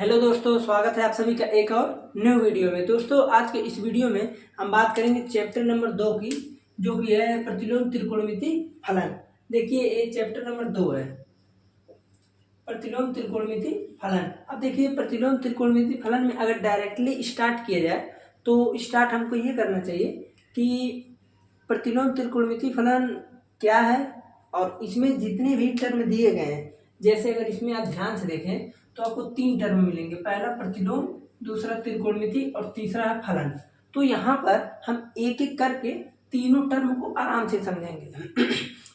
Hello दोस्तों, स्वागत है आप सभी का एक और न्यू वीडियो में। दोस्तों आज के इस वीडियो में हम बात करेंगे चैप्टर नंबर 2 की, जो कि है प्रतिलोम त्रिकोणमिति फलन। देखिए ये चैप्टर नंबर 2 है, प्रतिलोम त्रिकोणमिति फलन। अब देखिए प्रतिलोम त्रिकोणमिति फलन में अगर डायरेक्टली स्टार्ट किया जाए तो स्टार्ट हमको ये करना चाहिए कि प्रतिलोम त्रिकोणमिति फलन क्या है और इसमें जितने भी टर्म दिए गए हैं, जैसे अगर इसमें आप ध्यान से देखें तो आपको 3 टर्म मिलेंगे। पहला प्रतिलोम, दूसरा त्रिकोणमिति और तीसरा है फलन। तो यहाँ पर हम एक एक करके तीनों टर्म को आराम से समझेंगे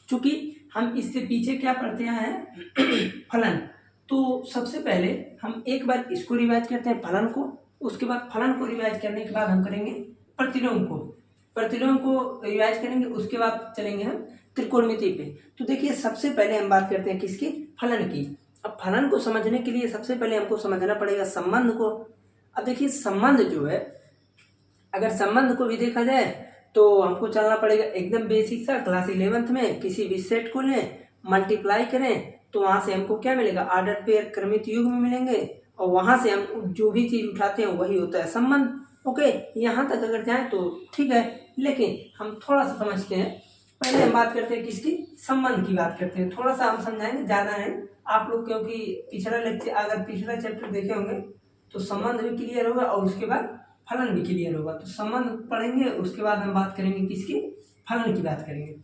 क्योंकि हम इससे पीछे क्या पढ़ते हैं फलन। तो सबसे पहले हम एक बार इसको रिवाइज करते हैं फलन को, उसके बाद फलन को रिवाइज करने के बाद हम करेंगे प्रतिलोम को रिवाइज करेंगे, उसके बाद चलेंगे हम त्रिकोणमिति पे। तो देखिए सबसे पहले हम बात करते हैं किसकी, फलन की। अब फलन को समझने के लिए सबसे पहले हमको समझना पड़ेगा संबंध को। अब देखिए संबंध जो है, अगर संबंध को भी देखा जाए तो हमको चलना पड़ेगा एकदम बेसिक सा, क्लास 11th में किसी भी सेट को लें, मल्टीप्लाई करें तो वहां से हमको क्या मिलेगा, ऑर्डर पेयर क्रमित युग्म मिलेंगे और वहां से हम जो भी चीज उठाते हैं वही होता है संबंध। ओके, यहाँ तक अगर जाए तो ठीक है, लेकिन हम थोड़ा सा समझते हैं। पहले हम बात करते हैं किसकी, संबंध की बात करते हैं। थोड़ा सा हम समझाएंगे, ज्यादा है आप लोग, क्योंकि पिछला चैप्टर देखे होंगे तो संबंध भी क्लियर होगा और उसके बाद फलन भी क्लियर होगा। तो संबंध पढ़ेंगे, उसके बाद हम बात करेंगे किसकी, फलन की बात करेंगे।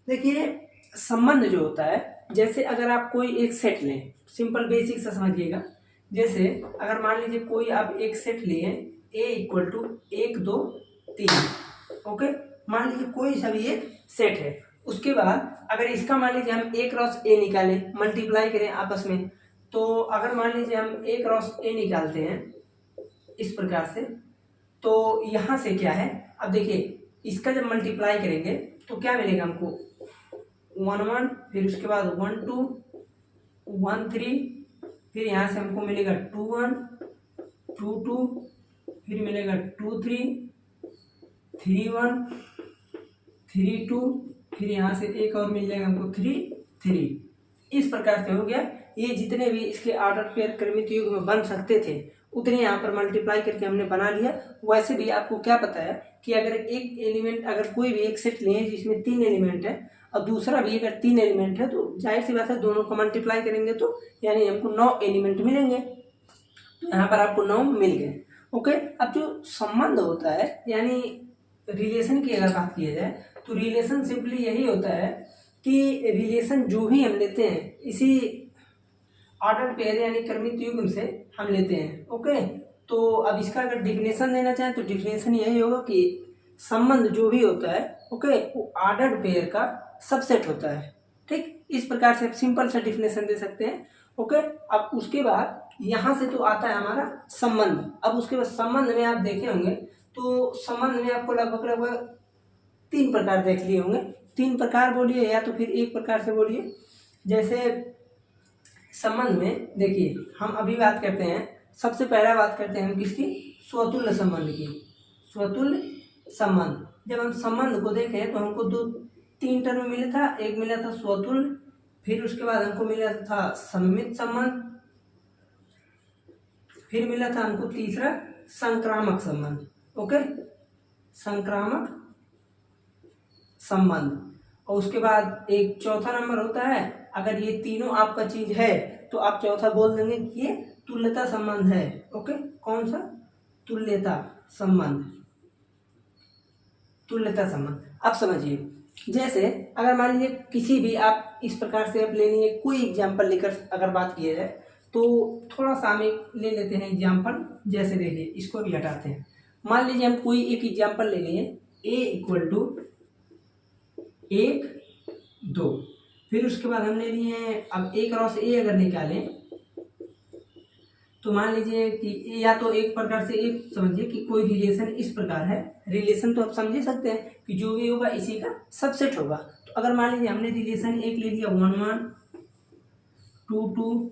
देखिए संबंध जो होता है, जैसे अगर आप कोई एक सेट लें, सिंपल बेसिक सा समझिएगा। जैसे अगर मान लीजिए कोई आप एक सेट लिए a इक्वल टू 1 2 3, ओके, मान लीजिए कोई सा भी एक सेट है। उसके बाद अगर इसका मान लीजिए हम a क्रॉस a निकालें, मल्टीप्लाई करें आपस में, तो अगर मान लीजिए हम a क्रॉस a निकालते हैं इस प्रकार से, तो यहाँ से क्या है, अब देखिए इसका जब मल्टीप्लाई करेंगे तो क्या मिलेगा हमको, 1 1, फिर उसके बाद 1 2 1 3, फिर यहाँ से हमको मिलेगा 2 1 2 2, फिर मिलेगा 2 3 3 1 3 2, फिर यहाँ से एक और मिल जाएगा हमको 3 3। इस प्रकार से हो गया। ये जितने भी इसके ऑर्डर पेयर क्रमित युग्म में बन सकते थे उतने यहाँ पर मल्टीप्लाई करके हमने बना लिया। वैसे भी आपको क्या पता है कि अगर एक एलिमेंट, अगर कोई भी एक सेट लें जिसमें 3 एलिमेंट है और दूसरा भी अगर 3 एलिमेंट है, तो जाहिर सी बात है दोनों को मल्टीप्लाई करेंगे तो यानी हमको 9 एलिमेंट मिलेंगे। तो यहाँ पर आपको 9 मिल गए। ओके, अब जो संबंध होता है यानी रिलेशन की अगर बात की जाए तो रिलेशन सिंपली यही होता है कि रिलेशन जो भी हम लेते हैं इसी ऑर्डर पेयर यानी क्रमित युग्म से हम लेते हैं। ओके, तो अब इसका अगर डिफिनेशन देना चाहें तो डिफिनेशन यही होगा कि संबंध जो भी होता है, ओके, वो ऑर्डर पेयर का सबसेट होता है। ठीक, इस प्रकार से आप सिंपल सा डिफिनेशन दे सकते हैं। ओके, अब उसके बाद यहाँ से तो आता है हमारा संबंध। अब उसके बाद संबंध में आप देखे होंगे तो संबंध में आपको लगभग 3 प्रकार देख लिए होंगे। 3 प्रकार बोलिए या तो फिर एक प्रकार से बोलिए। जैसे संबंध में देखिए हम अभी बात करते हैं, सबसे पहला बात करते हैं हम किसकी, स्वतुल्य संबंध की। स्वतुल्य संबंध, जब हम संबंध को देखें तो हमको 3 टर्म मिला था। एक मिला था स्वतुल्य, फिर उसके बाद हमको मिला था सममित संबंध, फिर मिला था हमको तीसरा संक्रामक संबंध। ओके, संक्रामक संबंध। और उसके बाद एक चौथा नंबर होता है, अगर ये तीनों आपका चीज है तो आप चौथा बोल देंगे कि ये तुल्यता संबंध है। ओके, कौन सा, तुल्यता संबंध। तुल्यता संबंध आप समझिए, जैसे अगर मान लीजिए किसी भी आप इस प्रकार से आप ले लीजिए, कोई एग्जाम्पल लेकर अगर बात किया जाए तो थोड़ा सा हम एक ले लेते हैं एग्जाम्पल। जैसे देखिए इसको भी हटाते हैं, मान लीजिए हम कोई एक एग्जाम्पल ले लिए, a इक्वल टू 1 2, फिर उसके बाद हम ले लिए हैं, अब a क्रॉस a अगर निकालें तो मान लीजिए कि या तो एक प्रकार से एक समझिए कि कोई रिलेशन इस प्रकार है। रिलेशन तो आप समझ ही सकते हैं कि जो भी होगा इसी का सबसेट होगा। तो अगर मान लीजिए हमने रिलेशन एक ले लिया 1 1 2 2,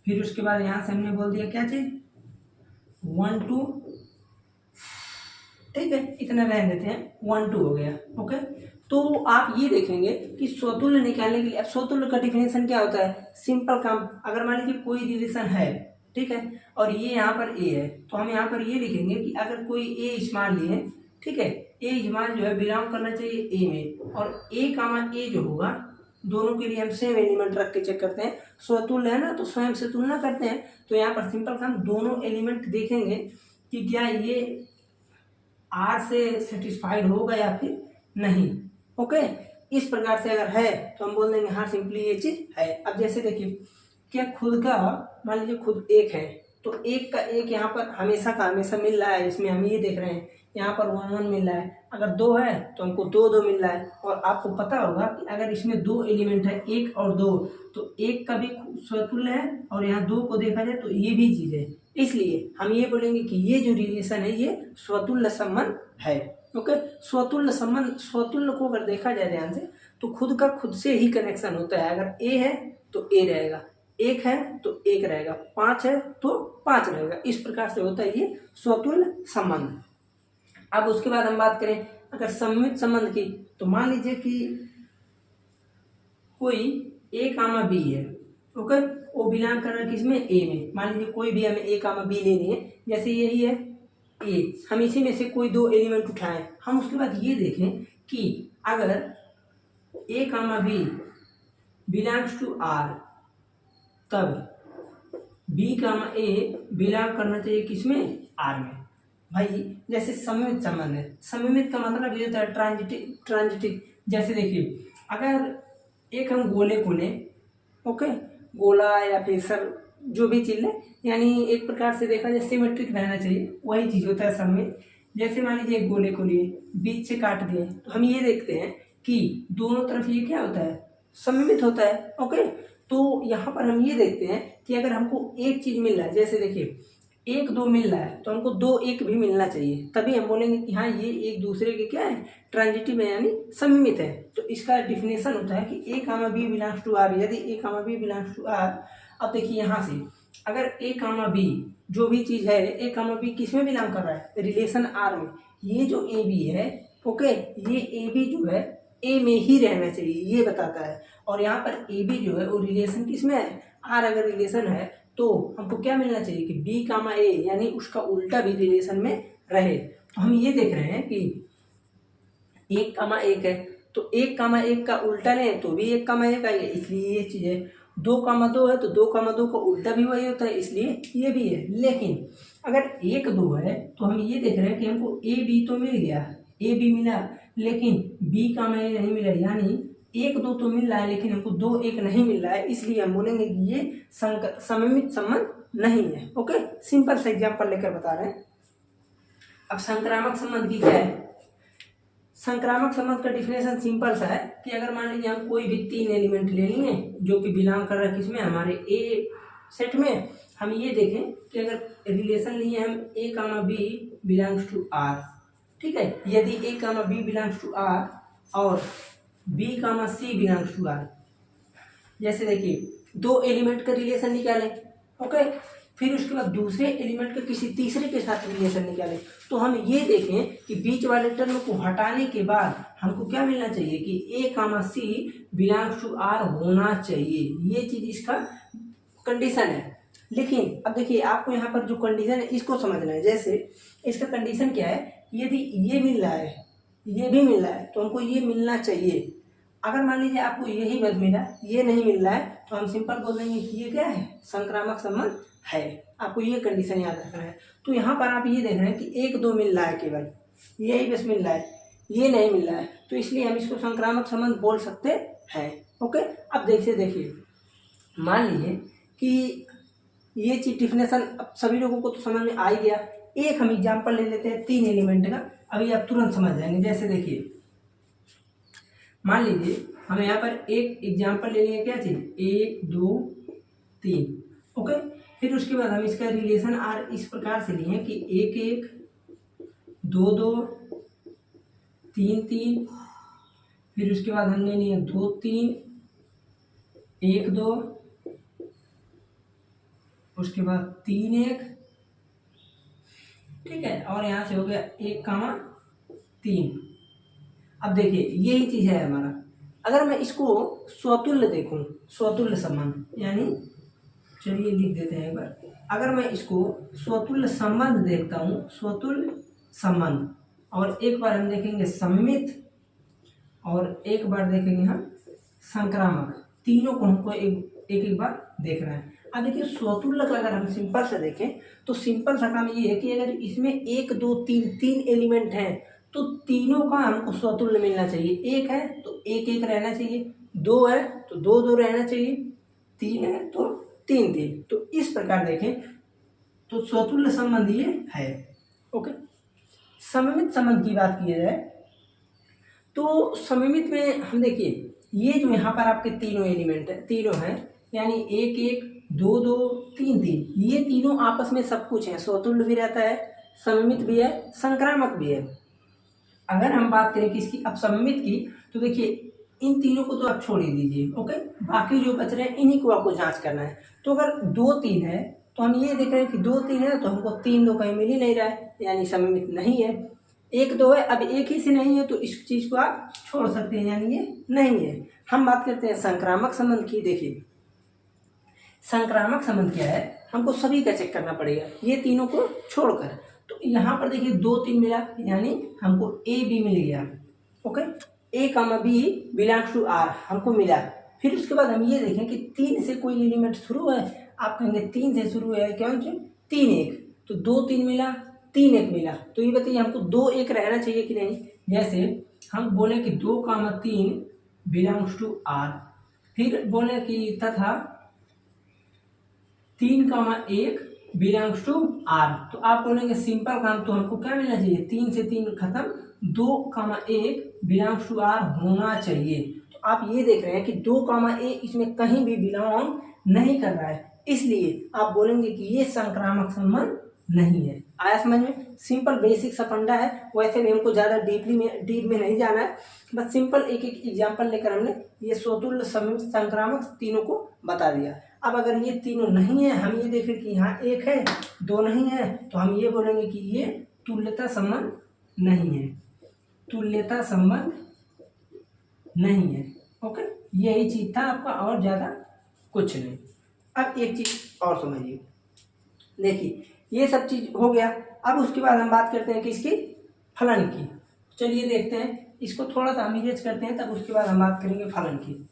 फिर उसके बाद यहाँ से हमने बोल दिया क्या चीज 1 2, ठीक है, इतना रहने देते हैं, 1 2 हो गया। ओके, तो आप ये देखेंगे कि स्वतुल्य निकालने के लिए, अब स्वतुल्य का डिफिनेशन क्या होता है, सिंपल काम। अगर मान लीजिए कोई रिलेशन है ठीक है। और ये यहाँ पर ए है, तो हम यहाँ पर ये लिखेंगे कि अगर कोई ए स्मॉल लिए, ठीक है, ए स्मॉल जो है बिलोंग करना चाहिए ए में, और ए कामा ए जो होगा दोनों के लिए हम सेम एलिमेंट रख के चेक करते हैं, स्वतुल्य है ना, तो स्वयं से तुलना करते हैं। तो यहाँ पर सिंपल हम दोनों एलिमेंट देखेंगे कि क्या ये आर से सेटिस्फाइड होगा या फिर नहीं। ओके, इस प्रकार से अगर है तो हम बोल देंगे हाँ सिंपली ये चीज है। अब जैसे देखिए, क्या खुद का मान लीजिए खुद एक है, तो एक का एक यहाँ पर हमेशा का हमेशा मिल रहा है, इसमें हम ये देख रहे हैं यहाँ पर 1 1 मिल रहा है। अगर 2 है तो हमको 2 2 मिल रहा है। और आपको पता होगा कि अगर इसमें 2 एलिमेंट है, 1 और 2, तो 1 का भी स्वतुल्य है, और यहाँ 2 को देखा जाए तो ये भी चीज है। इसलिए हम ये बोलेंगे कि ये जो रिलेशन है ये स्वतुल्य संबंध है। ओके, स्वतुल्य संबंध, स्वतुल्य को अगर देखा जाए ध्यान से तो खुद का खुद से ही कनेक्शन होता है। अगर ए है तो ए रहेगा, 1 है तो 1 रहेगा, 5 है तो 5 रहेगा। इस प्रकार से होता है ये स्वतुल्य संबंध। अब उसके बाद हम बात करें अगर सममित संबंध की, तो मान लीजिए कि कोई ए कामा बी है, ओके, वो बिलोंग कर रहा है किसमें, ए में। मान लीजिए कोई भी हमें ए कामा बी लेनी है, जैसे यही है ए, हम इसी में से कोई 2 एलिमेंट उठाएं। हम उसके बाद ये देखें कि अगर ए comma B belongs to are, तब बी कामा ए बिलोंग करना चाहिए किसमें, आर में। भाई जैसे सममित संबंध है, सममित का मतलब ये होता है ट्रांजिटिव। जैसे देखिए अगर एक हम गोले को लें, ओके, गोला या फिर सर जो भी चीज लें, यानी एक प्रकार से देखा जाए सिमेट्रिक रहना चाहिए, वही चीज होता है सममित। जैसे मान लीजिए एक गोले को लिए, बीच से काट दिए, तो हम ये देखते हैं कि दोनों तरफ ये क्या होता है, सममित होता है। ओके, तो यहाँ पर हम ये देखते हैं कि अगर हमको एक चीज मिल रहा है, जैसे देखिए 1 2 मिल रहा है, तो हमको 2 1 भी मिलना चाहिए, तभी हम बोलेंगे कि हाँ ये एक दूसरे के क्या है, ट्रांजिटिव है, यानी सममित है। तो इसका डिफिनेशन होता है कि ए comma B belongs to are, यदि A comma B belongs to are. अब देखिए यहाँ से अगर ए कामा बी जो भी चीज है, ए कामा बी किस में बिलोंग कर रहा है, रिलेशन आर में। ये जो ए बी है, ओके, ये ए बी जो है ए में ही रहना चाहिए, ये बताता है। और यहाँ पर ए बी जो है वो रिलेशन किस में है, आर अगर रिलेशन है तो हमको क्या मिलना चाहिए कि बी कामा ए, यानी उसका उल्टा भी रिलेशन में रहे। तो हम ये देख रहे हैं कि 1 कामा 1 है, तो 1 कामा 1 का उल्टा लें तो भी 1 कामा 1 आएगा, इसलिए ये चीज है। 2 कामा 2 है तो 2 कामा 2 का उल्टा भी वही होता है, इसलिए ये भी है। लेकिन अगर 1 2 है तो हम ये देख रहे हैं कि हमको ए बी तो मिल गया, ए बी मिला, लेकिन बी कामा ए नहीं मिला, यानी 1 2 तो मिल रहा है लेकिन हमको 2 1 नहीं मिल रहा है, इसलिए हम बोलेंगे कि ये सममित संबंध नहीं है। ओके, सिंपल सा एग्जांपल लेकर बता रहे हैं। अब संक्रामक संबंध की क्या है, संक्रामक संबंध का डिफिनेशन सिंपल सा है कि अगर मान लीजिए हम कोई भी 3 एलिमेंट ले लिए जो कि बिलोंग कर रहा है किसमें, हमारे ए सेट में। हम ये देखें कि अगर रिलेशन लिए हम A comma B belongs to R, ठीक है, यदि A comma B belongs to R और B comma C belongs to R, जैसे देखिए 2 एलिमेंट का रिलेशन निकालें, ओके, फिर उसके बाद दूसरे एलिमेंट का किसी तीसरे के साथ रिलेशन निकालें, तो हम ये देखें कि बीच वाले टर्म को हटाने के बाद हमको क्या मिलना चाहिए कि ए कामा सी बिलोंग्स टू आर होना चाहिए, ये चीज इसका कंडीशन है। लेकिन अब देखिए आपको यहाँ पर जो कंडीशन है इसको समझना है। जैसे इसका कंडीशन क्या है, यदि ये मिल रहा है ये भी मिल रहा है तो हमको ये मिलना चाहिए। अगर मान लीजिए आपको यही बस मिला, ये नहीं मिल रहा है, तो हम सिंपल बोल देंगे कि ये क्या है, संक्रामक संबंध है। आपको ये कंडीशन याद रखना है। तो यहाँ पर आप ये देख रहे हैं कि 1 2 मिल रहा है, केवल यही बस मिल रहा है, ये नहीं मिल रहा है, तो इसलिए हम इसको संक्रामक संबंध बोल सकते हैं। ओके, अब देखिए मान लीजिए कि ये चीज डिफिनेशन अब सभी लोगों को तो समझ में आ ही गया। एक हम एग्जाम्पल ले लेते हैं 3 एलिमेंट का, अभी आप तुरंत समझ जाएंगे। जैसे देखिए मान लीजिए हमें यहाँ पर एक एग्जाम्पल ले लिया, क्या चीज, 1 2 3, ओके। फिर उसके बाद हम इसका रिलेशन आर इस प्रकार से लिए कि 1 1 2 2 3 3, फिर उसके बाद हमने लिया 2 3 1 2, उसके बाद 3 1, ठीक है, और यहाँ से हो गया 1 कामा 3। अब देखिए यही चीज है हमारा। अगर मैं इसको स्वतुल्य देखूं, स्वतुल्य संबंध, यानी चलिए लिख देते हैं एक बार। अगर मैं इसको स्वतुल्य संबंध देखता हूँ, स्वतुल्य संबंध, और एक बार हम देखेंगे सममित, और एक बार देखेंगे हम संक्रामक, तीनों को हमको एक एक बार देखना है। अब देखिए स्वतुल्य का अगर हम सिंपल से देखें तो सिंपल सा काम ये है कि अगर इसमें 1 2 3 तीन एलिमेंट हैं तो तीनों का हमको स्वतुल्य मिलना चाहिए। एक है तो एक एक रहना चाहिए, दो है तो दो दो रहना चाहिए, तीन है तो तीन तीन। तो इस प्रकार देखें तो स्वतुल्य संबंध ये है। ओके, सममित संबंध की बात की जाए तो सममित में हम देखिए ये जो यहाँ पर आपके तीनों एलिमेंट है, तीनों हैं, यानी एक एक दो दो तीन तीन, ये तीनों आपस में सब कुछ है, स्वतुल्य भी रहता है, सममित भी है, संक्रामक भी है। अगर हम बात करें किसकी, अब सममित की, तो देखिए इन तीनों को तो आप छोड़ ही दीजिए। ओके, बाकी जो बच रहे हैं इन्हीं को आपको जांच करना है। तो अगर 2 3 है तो हम ये देख रहे हैं कि 2 3 है तो हमको 3 2 कहीं मिल ही नहीं रहा है, यानी सममित नहीं है। 1 2 है, अब एक ही से नहीं है तो इस चीज़ को आप छोड़ सकते हैं, यानी ये नहीं है। हम बात करते हैं संक्रामक संबंध की। देखिए संक्रामक संबंध क्या है, हमको सभी का चेक करना पड़ेगा, ये तीनों को छोड़कर। तो यहाँ पर देखिए 2 3 मिला, यानी हमको ए बी मिल गया। Okay, A comma B belongs to R हमको मिला। फिर उसके बाद हम ये देखें कि 3 से कोई एलिमेंट शुरू है, आप कहेंगे 3 से शुरू है, क्या 3 1, तो 2 3 मिला, 3 1 मिला। तो ये बताइए हमको 2 1 रहना चाहिए कि नहीं। जैसे हम बोले कि 2 कामा 3 बिलोंग्स टू आर, फिर बोले कि तथा 3 कामा 1 बिलोंग्स टू आर, तो आप बोलेंगे सिंपल काम, तो हमको क्या मिलना चाहिए, 3 से 3 खत्म, 2 कामा 1 बिलोंग्स टू आर होना चाहिए। तो आप ये देख रहे हैं कि 2 कामा 1 इसमें कहीं भी बिलोंग नहीं कर रहा है, इसलिए आप बोलेंगे कि ये संक्रामक संबंध नहीं है। आया समझ में, सिंपल बेसिक सा फंडा है। वैसे भी हमको ज़्यादा डीप में नहीं जाना है, बस सिंपल एक एक एग्जाम्पल लेकर हमने ये स्वतुल्य संक्रामक तीनों को बता दिया। अब अगर ये तीनों नहीं है, हम ये देखें कि यहाँ 1 है 2 नहीं है, तो हम ये बोलेंगे कि ये तुल्यता संबंध नहीं है, तुल्यता संबंध नहीं है। ओके, यही चीज था आपका, और ज़्यादा कुछ नहीं। अब एक चीज और समझिए, देखिए ये सब चीज हो गया। अब उसके बाद हम बात करते हैं कि इसकी फलन की। चलिए देखते हैं, इसको थोड़ा सा हम इरेज करते हैं, तब उसके बाद हम बात करेंगे फलन की।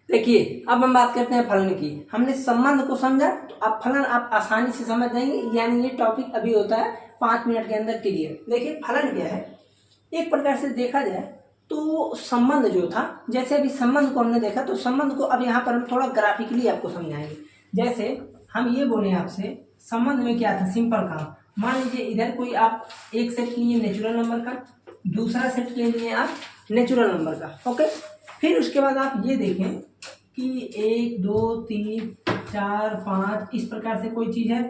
देखिए अब हम बात करते हैं फलन की। हमने संबंध को समझा, तो अब फलन आप आसानी से समझ जाएंगे, यानी ये टॉपिक अभी होता है 5 मिनट के अंदर क्लियर। देखिए फलन क्या है, एक प्रकार से देखा जाए तो संबंध जो था, जैसे अभी संबंध को हमने देखा, तो संबंध को अब यहाँ पर हम थोड़ा ग्राफिकली आपको समझाएंगे। जैसे हम ये बोले आपसे, संबंध में क्या था, सिंपल काम। मान लीजिए इधर कोई आप एक सेट लिए नेचुरल नंबर का, दूसरा सेट ले लिए आप नेचुरल नंबर का। ओके, फिर उसके बाद आप ये देखें कि 1 2 3 4 5 इस प्रकार से कोई चीज़ है,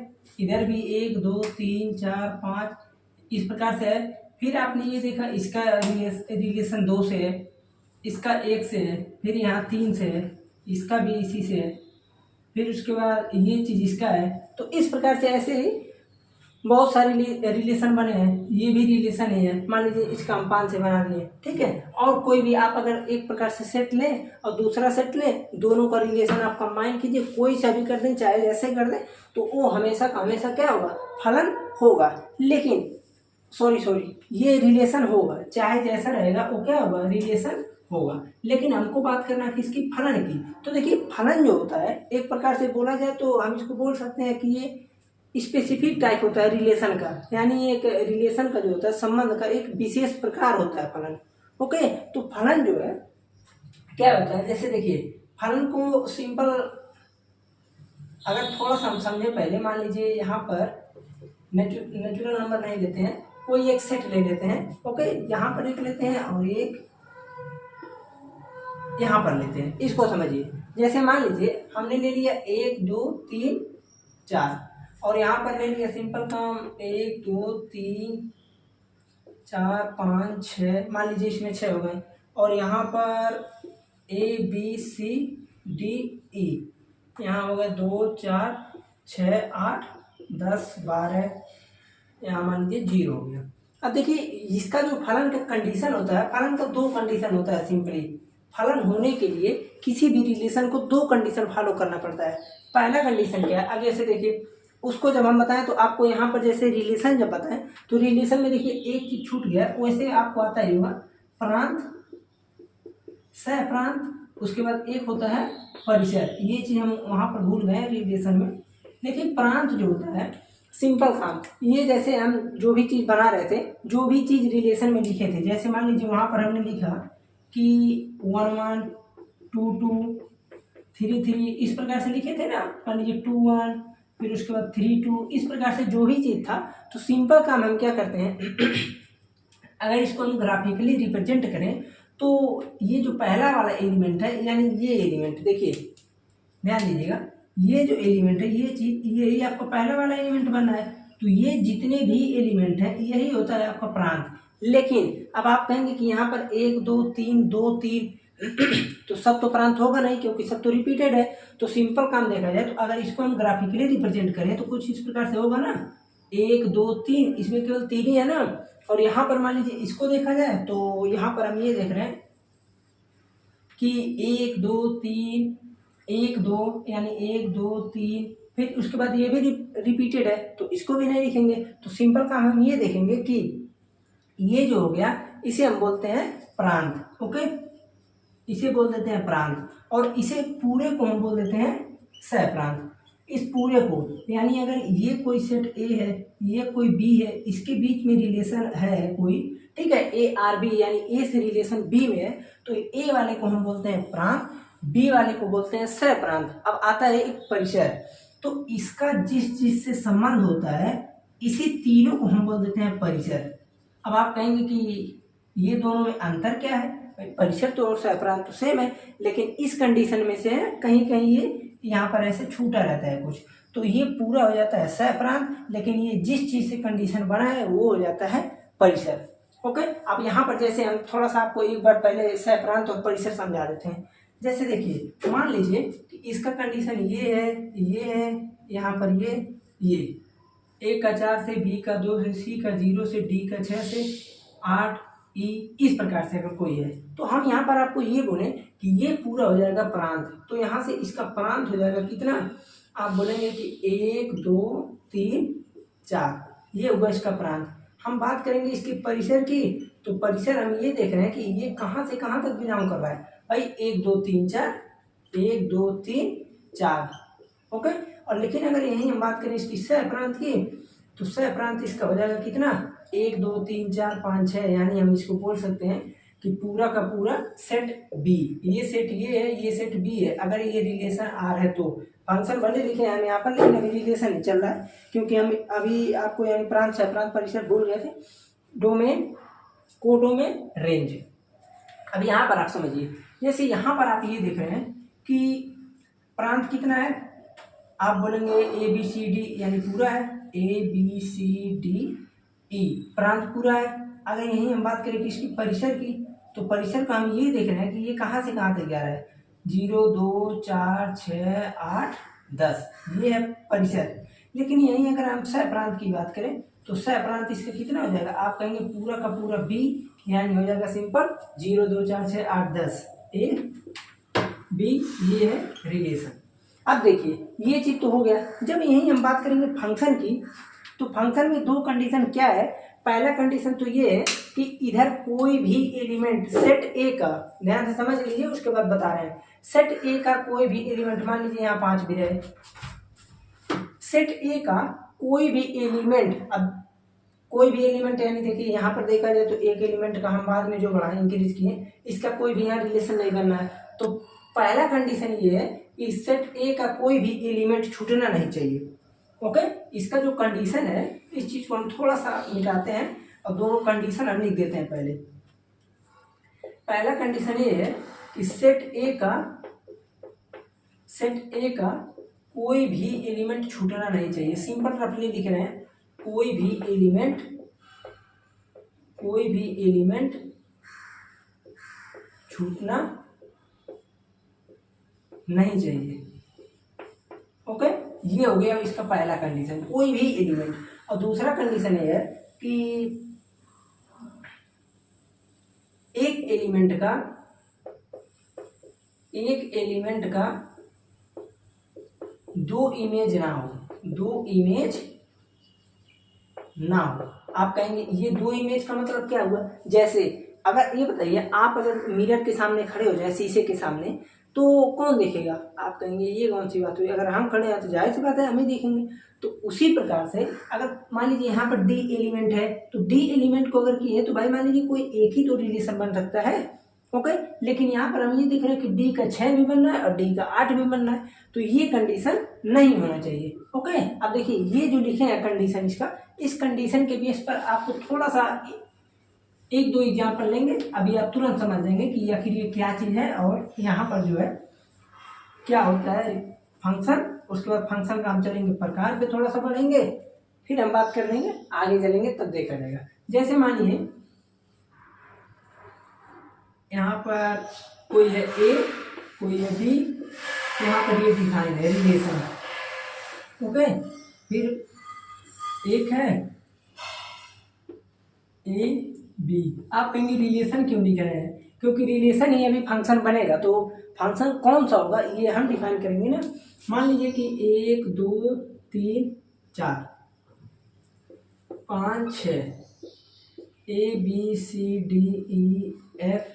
इधर भी 1 2 3 4 5 इस प्रकार से है। फिर आपने ये देखा इसका रिलेशन 2 से है, इसका 1 से है, फिर यहाँ 3 से है, इसका भी इसी से है, फिर उसके बाद ये चीज़ इसका है। तो इस प्रकार से ऐसे ही बहुत सारे रिलेशन बने हैं, ये भी रिलेशन ही है। मान लीजिए इसका हम 5 से बना दिए, ठीक है। और कोई भी आप अगर एक प्रकार से सेट लें और दूसरा सेट लें, दोनों का रिलेशन आप कंबाइन कीजिए, कोई सा भी कर दें, चाहे जैसे कर दें, तो वो हमेशा का हमेशा क्या होगा, फलन होगा। लेकिन सॉरी ये रिलेशन होगा, चाहे जैसा रहेगा वो क्या होगा, रिलेशन होगा। लेकिन हमको बात करना है किसकी, फलन की। तो देखिए फलन जो होता है, एक प्रकार से बोला जाए तो हम इसको बोल सकते हैं कि ये स्पेसिफिक टाइप होता है रिलेशन का, यानी एक रिलेशन का जो होता है, संबंध का एक विशेष प्रकार होता है फलन। ओके, तो फलन जो है क्या होता है, जैसे देखिए फलन को सिंपल अगर थोड़ा सा हम समझे पहले, मान लीजिए यहाँ पर नेचुरल नंबर नहीं लेते हैं, कोई एक सेट ले लेते हैं। ओके, यहाँ पर एक लेते हैं और एक यहाँ पर लेते हैं। इसको समझिए, जैसे मान लीजिए हमने ले लिया 1 2 3 4 और यहाँ पर ले लिया सिंपल काम 1 2 3 4 5 6, मान लीजिए इसमें 6 हो गए और यहाँ पर ABCDE यहाँ हो गए 2 4 6 8 10 12, यहाँ मान लीजिए 0 हो गया। अब देखिए इसका जो फलन का कंडीशन होता है, फलन का दो कंडीशन होता है। सिंपली फलन होने के लिए किसी भी रिलेशन को दो कंडीशन फॉलो करना पड़ता है। पहला कंडीशन क्या है, आगे से देखिए, उसको जब हम बताएं तो आपको यहाँ पर जैसे रिलेशन जब बताएं तो रिलेशन में देखिए एक चीज छूट गया, वैसे आपको आता ही होगा प्रांत, सह प्रांत, उसके बाद एक होता है परिसर। ये चीज हम वहां पर भूल गए रिलेशन में। लेकिन प्रांत जो होता है सिंपल काम, ये जैसे हम जो भी चीज बना रहे थे, जो भी चीज रिलेशन में लिखे थे, जैसे मान लीजिए वहां पर हमने लिखा कि 1 1 2 2 3 3, इस प्रकार से लिखे थे ना। मान लीजिए 2 1 फिर उसके बाद 3 2, इस प्रकार से जो भी चीज था। तो सिंपल काम हम क्या करते हैं अगर इसको हम ग्राफिकली रिप्रेजेंट करें तो ये जो पहला वाला एलिमेंट है, यानी ये एलिमेंट देखिए, ध्यान दीजिएगा, ये जो एलिमेंट है, ये चीज, यही आपका पहला वाला एलिमेंट बना है। तो ये जितने भी एलिमेंट हैं यही होता है आपका प्रांत। लेकिन अब आप कहेंगे कि यहाँ पर 1 2 3 2 3 तो सब तो प्रांत होगा नहीं, क्योंकि सब तो रिपीटेड है। तो सिंपल काम देखा जाए तो अगर इसको हम ग्राफिकली रिप्रेजेंट करें तो कुछ इस प्रकार से होगा ना, 1 2 3, इसमें केवल 3 ही है ना। और यहाँ पर मान लीजिए इसको देखा जाए तो यहाँ पर हम ये देख रहे हैं कि 1 2 3 1 2, यानी 1 2 3, फिर उसके बाद ये भी रिपीटेड है तो इसको भी नहीं लिखेंगे। तो सिंपल काम हम ये देखेंगे कि ये जो हो गया इसे हम बोलते हैं प्रांत। ओके, इसे बोल देते हैं प्रांत, और इसे पूरे को हम बोल देते हैं सह प्रांत। इस पूरे को, यानी अगर ये कोई सेट ए है, ये कोई बी है, इसके बीच में रिलेशन है कोई, ठीक है, ए आर बी, यानी ए से रिलेशन बी में है, तो ए वाले को हम बोलते हैं प्रांत, बी वाले को बोलते हैं सह प्रांत। अब आता है एक परिसर, तो इसका जिस चीज से संबंध होता है इसी तीनों को हम बोल देते हैं परिसर। अब आप कहेंगे कि ये दोनों में अंतर क्या है, परिसर तो और सह प्रांत तो सेम है, लेकिन इस कंडीशन में से कहीं कहीं ये यहाँ पर ऐसे छूटा रहता है कुछ, तो ये पूरा हो जाता है सह प्रांत, लेकिन ये जिस चीज से कंडीशन बना है वो हो जाता है परिसर। ओके, अब यहाँ पर जैसे हम थोड़ा सा आपको एक बार पहले सह प्रांत और परिसर समझा देते हैं। जैसे देखिए, मान लीजिए कि इसका कंडीशन ये है, यहाँ पर ये ए का 4 से, बी का 2 से, सी का 0 से, डी का 6 से 8, ई, इस प्रकार से अगर कोई है तो हम यहाँ पर आपको ये बोले कि ये पूरा हो जाएगा प्रांत। तो यहाँ से इसका प्रांत हो जाएगा कितना, आप बोलेंगे कि 1 2 3 4, ये होगा इसका प्रांत। हम बात करेंगे इसके परिसर की, तो परिसर हम ये देख रहे हैं कि ये कहाँ से कहाँ तक बिलोंग कर रहा है भाई, 1 2 3 4, 1 2 3 4। ओके, और लेकिन अगर यही हम बात करें इसकी सह प्रांत की, तो सह प्रांत इसका हो जाएगा कितना, 1 2 3 4 5 6, यानी हम इसको बोल सकते हैं कि पूरा का पूरा सेट बी, ये सेट ये है, ये सेट बी है। अगर ये रिलेशन आर है तो फंक्शन भले लिखे हैं हम यहाँ पर, लेकिन अभी रिलेशन नहीं चल रहा है, क्योंकि हम अभी आपको यानी प्रांत सह प्रांत परिसर भूल गए थे। Domain, codomain, range. अब यहाँ पर आप समझिए, जैसे यहाँ पर आप ये देख रहे हैं कि प्रांत कितना है, आप बोलेंगे ए बी सी डी, यानी पूरा है, ए बी सी डी ई, प्रांत पूरा है। अगर यही हम बात करें कि इसकी परिसर की, तो परिसर का हम ये देख रहे हैं कि ये कहाँ से कहाँ तक जा रहा है, 0 2 4 6 8 10, ये है परिसर। लेकिन यही अगर हम सह प्रांत की बात करें तो सह प्रांत इसका कितना हो जाएगा, आप कहेंगे पूरा का पूरा बी, यानी हो जाएगा सिंपल 0 2 4 6 8 10 ए बी, ये है रिलेशन। अब देखिए ये चीज तो हो गया। जब यही हम बात करेंगे फंक्शन की, तो फंक्शन में दो कंडीशन क्या है। पहला कंडीशन तो ये है कि इधर कोई भी एलिमेंट सेट ए का, ध्यान से समझ लीजिए, उसके बाद बता रहे हैं, सेट ए का कोई भी एलिमेंट, मान लीजिए यहाँ 5 भी रहे, सेट ए का कोई भी एलिमेंट, अब कोई भी एलिमेंट, यानी देखिए यहाँ पर देखा जाए तो एक एलिमेंट का हम बाद में जो बढ़ाए इंक्रीज किए, इसका कोई भी यहाँ रिलेशन नहीं बनना है। तो पहला कंडीशन ये है इस सेट ए का कोई भी एलिमेंट छूटना नहीं चाहिए। ओके, इसका जो कंडीशन है इस चीज को हम थोड़ा सा मिटाते हैं और दोनों कंडीशन हम लिख देते हैं। पहला कंडीशन ये है कि सेट ए का कोई भी एलिमेंट छूटना नहीं चाहिए। सिंपल रफली लिख रहे हैं, कोई भी एलिमेंट छूटना नहीं चाहिए। ओके, ये हो गया इसका पहला कंडीशन, कोई भी एलिमेंट। और दूसरा कंडीशन ये है कि एक एलिमेंट का दो इमेज ना हो। आप कहेंगे ये दो इमेज का मतलब क्या हुआ? जैसे अगर ये बताइए, आप अगर मिरर के सामने खड़े हो जाए, शीशे के सामने, तो कौन देखेगा? आप कहेंगे ये कौन सी बात हुई, अगर हम खड़े हैं तो जाहिर सी बात है हम ही देखेंगे। तो उसी प्रकार से अगर मान लीजिए यहाँ पर डी एलिमेंट है, तो डी एलिमेंट को अगर किए तो भाई मान लीजिए कोई एक ही तो रिलेशन बन सकता है। ओके, लेकिन यहाँ पर हम ये देख रहे हैं कि डी का 6 भी बनना है और डी का 8 भी बनना है, तो ये कंडीशन नहीं होना चाहिए। ओके, अब देखिए ये जो लिखे हैं कंडीशन, इस कंडीशन के बेस पर आपको थोड़ा सा एक दो एग्जाम्पल लेंगे, अभी आप तुरंत समझ जाएंगे कि आखिर ये क्या चीज़ है और यहाँ पर जो है क्या होता है फंक्शन। उसके बाद फंक्शन का हम चलेंगे प्रकार पे थोड़ा सा पढ़ेंगे, फिर हम बात कर लेंगे, आगे चलेंगे तब देखा जाएगा। जैसे मानिए यहाँ पर कोई है ए, कोई है बी, यहाँ पर ये डिफाइन है रिलेशन। ओके, फिर एक है ए बी। आप कहेंगे रिलेशन क्यों लिख रहे हैं? क्योंकि रिलेशन ही अभी फंक्शन बनेगा, तो फंक्शन कौन सा होगा ये हम डिफाइन करेंगे ना। मान लीजिए कि 1 2 3 4 5 6 A B C D E F,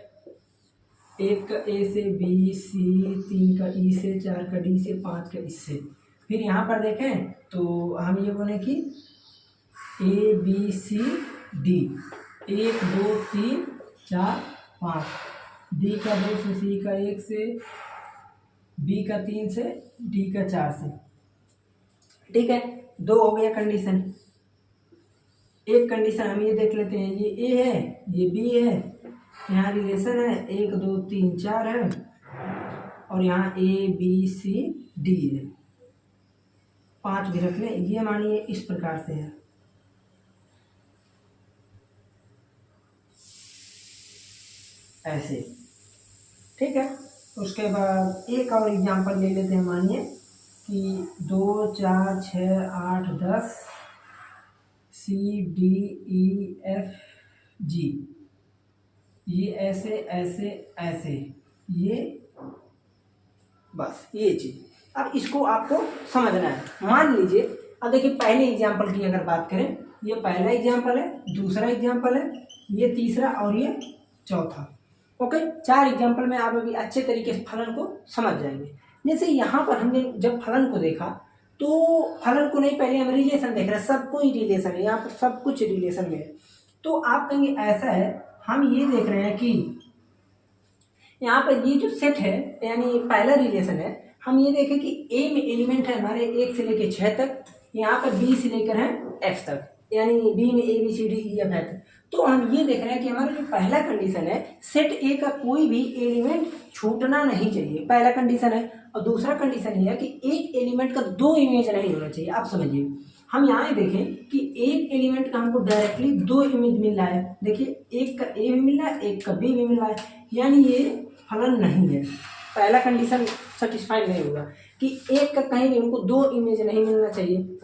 एक का ए से बी सी, 3 का ई से, 4 का डी से, 5 का इससे। फिर यहाँ पर देखें तो हम ये बोले कि A B C D, 1 2 3 4 5, D का 2 से, सी का 1 से, बी का 3 से, डी का 4 से। ठीक है, 2 हो गया कंडीशन। एक कंडीशन हम ये देख लेते हैं, ये ए है, ये बी है, यहाँ रिलेशन है 1 2 3 4 है, और यहाँ ए बी सी डी है, 5 भी रख लें। ये मानिए इस प्रकार से है, ऐसे। ठीक है, उसके बाद एक और एग्जांपल ले लेते हैं। मानिए कि 2 4 6 8 10 सी डी ई एफ जी, ये ऐसे ऐसे ऐसे, ये बस ये चीज। अब इसको आपको समझना है। मान लीजिए, अब देखिए पहले एग्जांपल की अगर बात करें, ये पहला एग्जांपल है, दूसरा एग्जांपल है, ये तीसरा और ये चौथा। ओके, 4 एग्जांपल में आप अभी अच्छे तरीके से फलन को समझ जाएंगे। जैसे यहाँ पर हमने जब फलन को देखा, तो फलन को नहीं, पहले हम रिलेशन देख रहे हैं, सब कोई रिलेशन है, यहाँ पर सब कुछ रिलेशन में है। तो आप कहेंगे ऐसा है, हम ये देख रहे हैं कि यहाँ पर ये जो सेट है, यानी पहला रिलेशन है, हम ये देखें कि ए में एलिमेंट है हमारे 1 से लेकर 6 तक, यहाँ पर बी से लेकर है एफ तक, यानी बी में A B C D E F है। तो हम ये देख रहे हैं कि हमारा जो पहला कंडीशन है, सेट ए का कोई भी एलिमेंट छूटना नहीं चाहिए, पहला कंडीशन है। और दूसरा कंडीशन ये है कि एक एलिमेंट का 2 इमेज नहीं होना चाहिए। आप समझिए, हम यहाँ देखें कि एक एलिमेंट का हमको डायरेक्टली 2 इमेज मिल रहा है। देखिए, एक का ए भी मिल रहा है, एक का बी भी मिल रहा है, यानी ये फलन नहीं है। पहला कंडीशन सेटिस्फाइड नहीं होगा कि एक का कहीं भी उनको 2 इमेज नहीं मिलना चाहिए।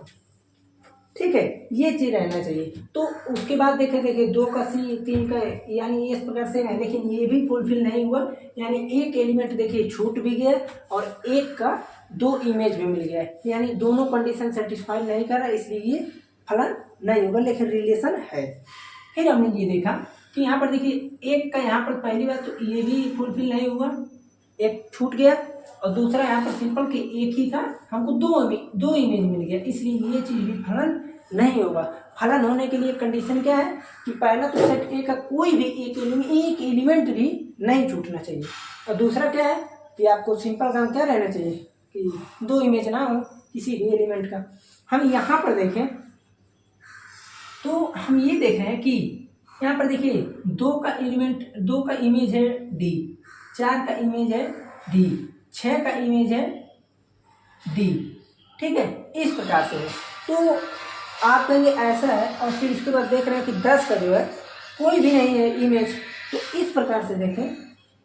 ठीक है, ये चीज रहना चाहिए। तो उसके बाद देखिए 2 का सी, 3 का, यानी इस प्रकार से है, लेकिन ये भी फुलफिल नहीं हुआ, यानी एक एलिमेंट देखिए छूट भी गया और एक का 2 इमेज भी मिल गया, यानी दोनों कंडीशन सेटिस्फाइड नहीं कर रहा, इसलिए ये फलन नहीं होगा, लेकिन रिलेशन है। फिर हमने ये देखा कि यहाँ पर देखिए एक का, यहाँ पर पहली बात तो ये भी फुलफिल नहीं हुआ, एक छूट गया, और दूसरा यहाँ पर सिंपल कि एक ही का हमको 2 इमेज मिल गया, इसलिए ये चीज भी फलन नहीं होगा। फलन होने के लिए कंडीशन क्या है कि पहला तो सेट ए का कोई भी एक एलिमेंट भी नहीं छूटना चाहिए, और दूसरा क्या है कि आपको सिंपल काम क्या रहना चाहिए कि दो इमेज ना हो किसी भी एलिमेंट का। हम यहाँ पर देखें तो हम ये देख रहे हैं कि यहाँ पर देखिए दो का इमेज है डी, 4 का इमेज है डी, 6 का इमेज है डी, ठीक है, इस प्रकार से है। तो आप कहेंगे ऐसा है, और फिर इसके बाद देख रहे हैं कि 10 का जो है कोई भी नहीं है इमेज। तो इस प्रकार से देखें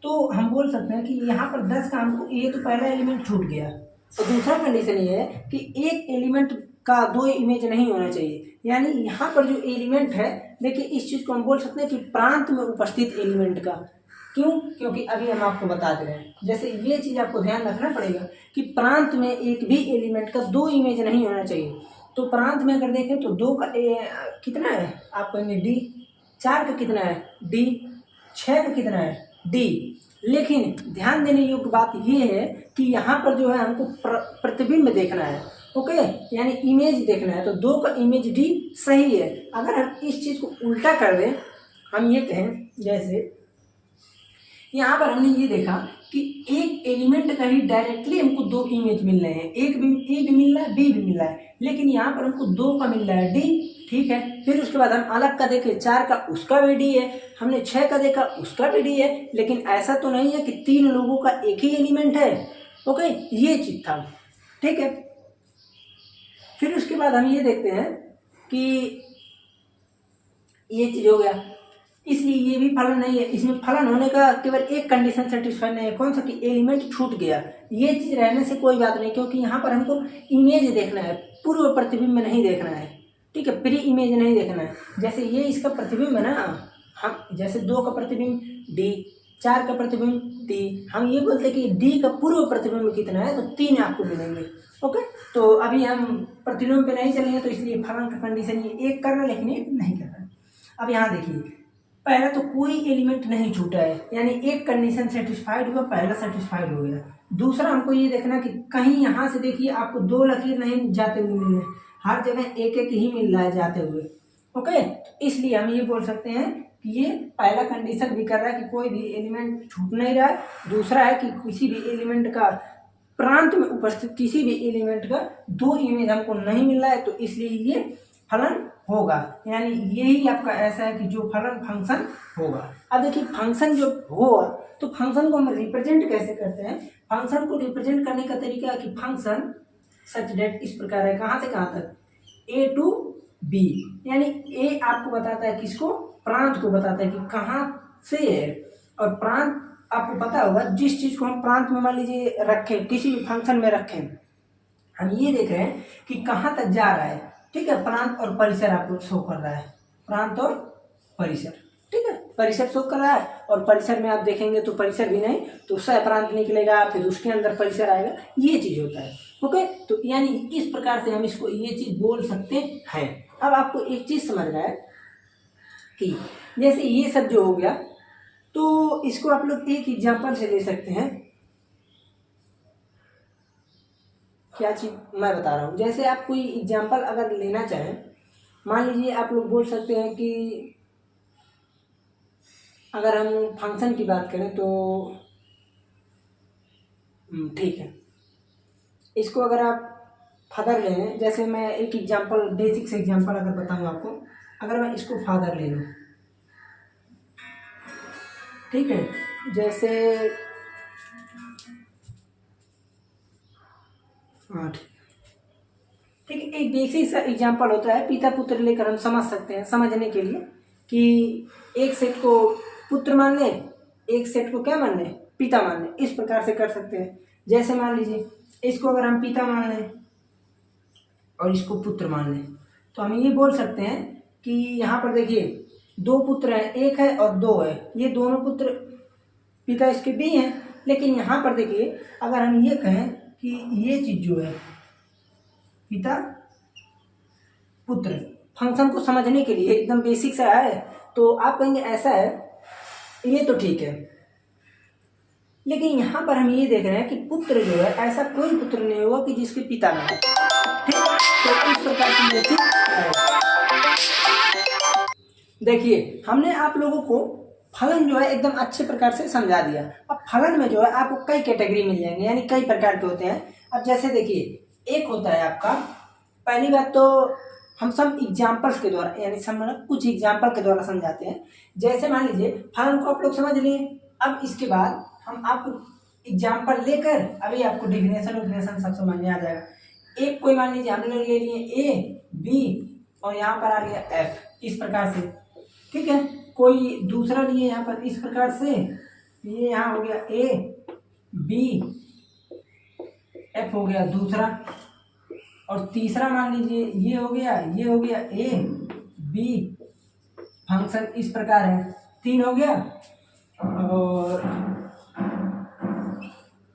तो हम बोल सकते हैं कि यहाँ पर 10 का हमको, ये तो पहला एलिमेंट छूट गया, और दूसरा कंडीशन ये है कि एक एलिमेंट का दो इमेज नहीं होना चाहिए। यानी यहाँ पर जो एलिमेंट है, देखिए इस चीज़ को हम बोल सकते हैं कि प्रांत में उपस्थित एलिमेंट का। क्यों? क्योंकि अभी हम आपको बता दे रहे हैं, जैसे ये चीज़ आपको ध्यान रखना पड़ेगा कि प्रांत में एक भी एलिमेंट का दो इमेज नहीं होना चाहिए। तो प्रांत में अगर देखें तो 2 का कितना है, आप कहेंगे डी, 4 का कितना है डी, 6 का कितना है डी। लेकिन ध्यान देने योग्य बात ये है कि यहाँ पर जो है हमको प्रतिबिंब देखना है, ओके, यानी इमेज देखना है। तो 2 का इमेज डी सही है। अगर हम इस चीज़ को उल्टा कर दें, हम ये कहें जैसे यहाँ पर हमने ये देखा कि एक एलिमेंट का ही डायरेक्टली हमको दो इमेज मिल रहे हैं, एक भी ए भी मिल रहा है, बी भी मिल रहा है, लेकिन यहाँ पर हमको 2 का मिल रहा है डी, ठीक है। फिर उसके बाद हम अलग का देखें, 4 का उसका भी डी है, हमने 6 का देखा उसका भी डी है, लेकिन ऐसा तो नहीं है कि 3 लोगों का एक ही एलिमेंट है, ओके, ये चीज था, ठीक है। फिर उसके बाद हम ये देखते हैं कि ये चीज हो गया, इसलिए ये भी फलन नहीं है। इसमें फलन होने का केवल एक कंडीशन सेटिस्फाई नहीं है, कौन सा कि एलिमेंट छूट गया। ये चीज रहने से कोई बात नहीं, क्योंकि यहाँ पर हमको इमेज देखना है, पूर्व प्रतिबिंब नहीं देखना है, ठीक है, प्री इमेज नहीं देखना है। जैसे ये इसका प्रतिबिंब है ना, हम जैसे 2 का प्रतिबिंब डी, 4 का प्रतिबिंब डी, हम ये बोलते हैं कि डी का पूर्व प्रतिबिंब कितना है, तो 3 आपको मिलेंगे, ओके। तो अभी हम प्रतिबिंब पे नहीं चलेंगे, तो इसलिए फलन का कंडीशन ये एक करना, लेकिन ये नहीं करना। अब यहाँ देखिए, पहला तो कोई एलिमेंट नहीं छूटा है, यानी एक कंडीशन सेटिस्फाइड हुआ, पहला सेटिस्फाइड हो गया। दूसरा हमको ये देखना कि कहीं यहाँ से देखिए आपको 2 लकीर नहीं जाते हुए मिल रहे, हर जगह एक एक ही मिल रहा है जाते हुए, ओके। इसलिए हम ये बोल सकते हैं कि ये पहला कंडीशन भी कर रहा है कि कोई भी एलिमेंट छूट नहीं रहा है। दूसरा है कि किसी भी एलिमेंट का प्रांत में उपस्थित किसी भी एलिमेंट का 2 इमेज हमको नहीं मिल रहा है, तो इसलिए ये फलन होगा। यानी यही आपका ऐसा है कि जो फलन फंक्शन होगा। अब देखिए फंक्शन जो होगा, तो फंक्शन को हम रिप्रेजेंट कैसे करते हैं। फंक्शन को रिप्रेजेंट करने का तरीका है कि फंक्शन सच डेट इस प्रकार है, कहाँ से कहाँ तक, ए टू बी, यानी ए आपको बताता है किसको, प्रांत को बताता है कि कहाँ से है, और प्रांत आपको पता होगा जिस चीज को हम प्रांत में मान लीजिए रखें, किसी भी फंक्शन में रखें, हम ये देख रहे हैं कि कहाँ तक जा रहा है, ठीक है। प्रांत और परिसर आपको शो कर रहा है, प्रांत और परिसर, ठीक है, परिसर शो कर रहा है, और परिसर में आप देखेंगे तो परिसर भी नहीं तो सह प्रांत निकलेगा, फिर उसके अंदर परिसर आएगा, ये चीज होता है, ओके। तो यानी इस प्रकार से हम इसको ये चीज बोल सकते हैं। अब आपको एक चीज समझ रहा है कि जैसे ये सब जो हो गया, तो इसको आप लोग एक एग्जाम्पल से ले सकते हैं। क्या चीज मैं बता रहा हूँ, जैसे आप कोई एग्जाम्पल अगर लेना चाहें, मान लीजिए आप लोग बोल सकते हैं कि अगर हम फंक्शन की बात करें तो ठीक है, इसको अगर आप फादर ले लें, जैसे मैं एक एग्जाम्पल, बेसिक से एग्जाम्पल अगर बताऊँ आपको, अगर मैं इसको फादर ले लूँ, ठीक है, जैसे 8, ठीक है, एक बेसिक सा एग्जाम्पल होता है, पिता पुत्र लेकर हम समझ सकते हैं, समझने के लिए कि एक सेट को पुत्र मान ले, एक सेट को क्या मान ले, पिता मान ले, इस प्रकार से कर सकते हैं। जैसे मान लीजिए इसको अगर हम पिता मान लें और इसको पुत्र मान लें, तो हम ये बोल सकते हैं कि यहाँ पर देखिए 2 पुत्र हैं, एक है और 2 है, ये दोनों पुत्र पिता इसके भी हैं। लेकिन यहाँ पर देखिए अगर हम ये कहें कि ये चीज जो है पिता पुत्र, फंक्शन को समझने के लिए एकदम बेसिक सा है, तो आप कहेंगे ऐसा है, ये तो ठीक है। लेकिन यहाँ पर हम ये देख रहे हैं कि पुत्र जो है, ऐसा कोई पुत्र नहीं होगा कि जिसके पिता ना हो, ठीक, तो इस प्रकार की ये चीज है। देखिए हमने आप लोगों को फलन जो है एकदम अच्छे प्रकार से समझा दिया। अब फलन में जो है आपको कई कैटेगरी मिल जाएंगे, यानी कई प्रकार के होते हैं। अब जैसे देखिए, एक होता है आपका, पहली बात तो हम सब एग्जाम्पल्स के द्वारा, यानी सब मतलब कुछ एग्जाम्पल के द्वारा समझाते हैं। जैसे मान लीजिए फलन को आप लोग समझ लिए, अब इसके बाद हम आपको एग्जाम्पल लेकर अभी आपको डिफिनेशन सब समझ में आ जाएगा। एक कोई मान लीजिए हमने ले लिए ए बी और यहाँ पर आ गया एफ, इस प्रकार से, ठीक है। कोई दूसरा लिए यहाँ पर इस प्रकार से, ये यहाँ हो गया ए बी एफ हो गया दूसरा, और तीसरा मान लीजिए ये हो गया ए बी फंक्शन इस प्रकार है, 3 हो गया। और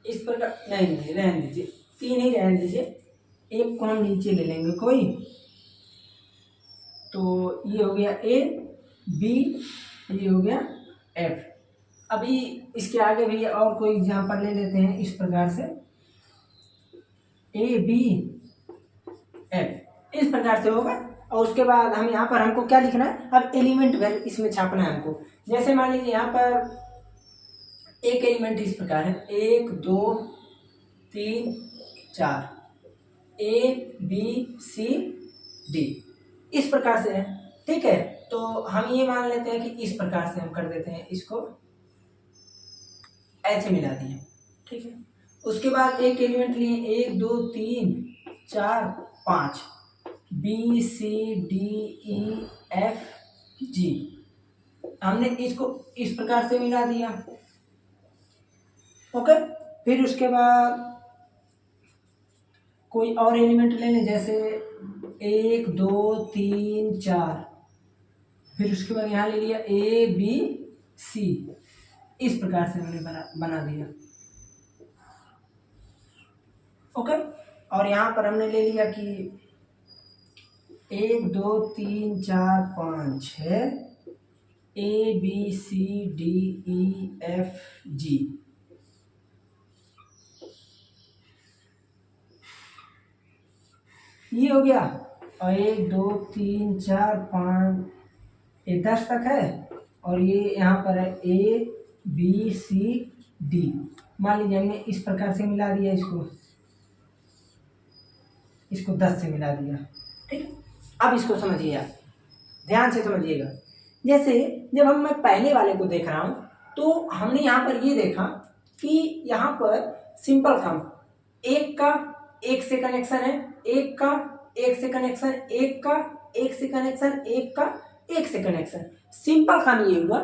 इस प्रकार नहीं रहने दीजिए, 3 ही रहने दीजिए, एक को हम नीचे ले लेंगे कोई, तो ये हो गया ए बी, ये हो गया एफ। अभी इसके आगे भी और कोई एग्जांपल ले लेते हैं इस प्रकार से, ए बी एफ, इस प्रकार से होगा। और उसके बाद हम यहाँ पर हमको क्या लिखना है, अब एलिमेंट वैल्यू इसमें छापना है हमको। जैसे मान लीजिए यहाँ पर एक एलिमेंट इस प्रकार है, 1 2 3 4, ए बी सी डी, इस प्रकार से है, ठीक है। तो हम ये मान लेते हैं कि इस प्रकार से हम कर देते हैं, इसको ऐसे मिला दिए, ठीक है। उसके बाद एक एलिमेंट लिए 1 2 3 4 5, B C D E F G, हमने इसको इस प्रकार से मिला दिया, ओके। फिर उसके बाद कोई और एलिमेंट ले लें, जैसे 1 2 3 4, फिर उसके बाद यहाँ ले लिया ए बी सी, इस प्रकार से हमने बना दिया, ओके। और यहाँ पर हमने ले लिया कि 1 2 3 4 5 6, A B C D E F G, ये हो गया। और 1 2 3 4 5, ये 10 तक है, और ये यहाँ पर है ए बी सी डी, मान लीजिए हमने इस प्रकार से मिला दिया, इसको 10 से मिला दिया, ठीक। अब इसको समझिए आप, ध्यान से समझिएगा। जैसे जब मैं पहले वाले को देख रहा हूँ, तो हमने यहाँ पर ये देखा कि यहाँ पर सिंपल काम, एक का एक से कनेक्शन है, एक का एक से कनेक्शन, एक का एक से कनेक्शन, एक का एक से कनेक्शन। सिंपल काम ये हुआ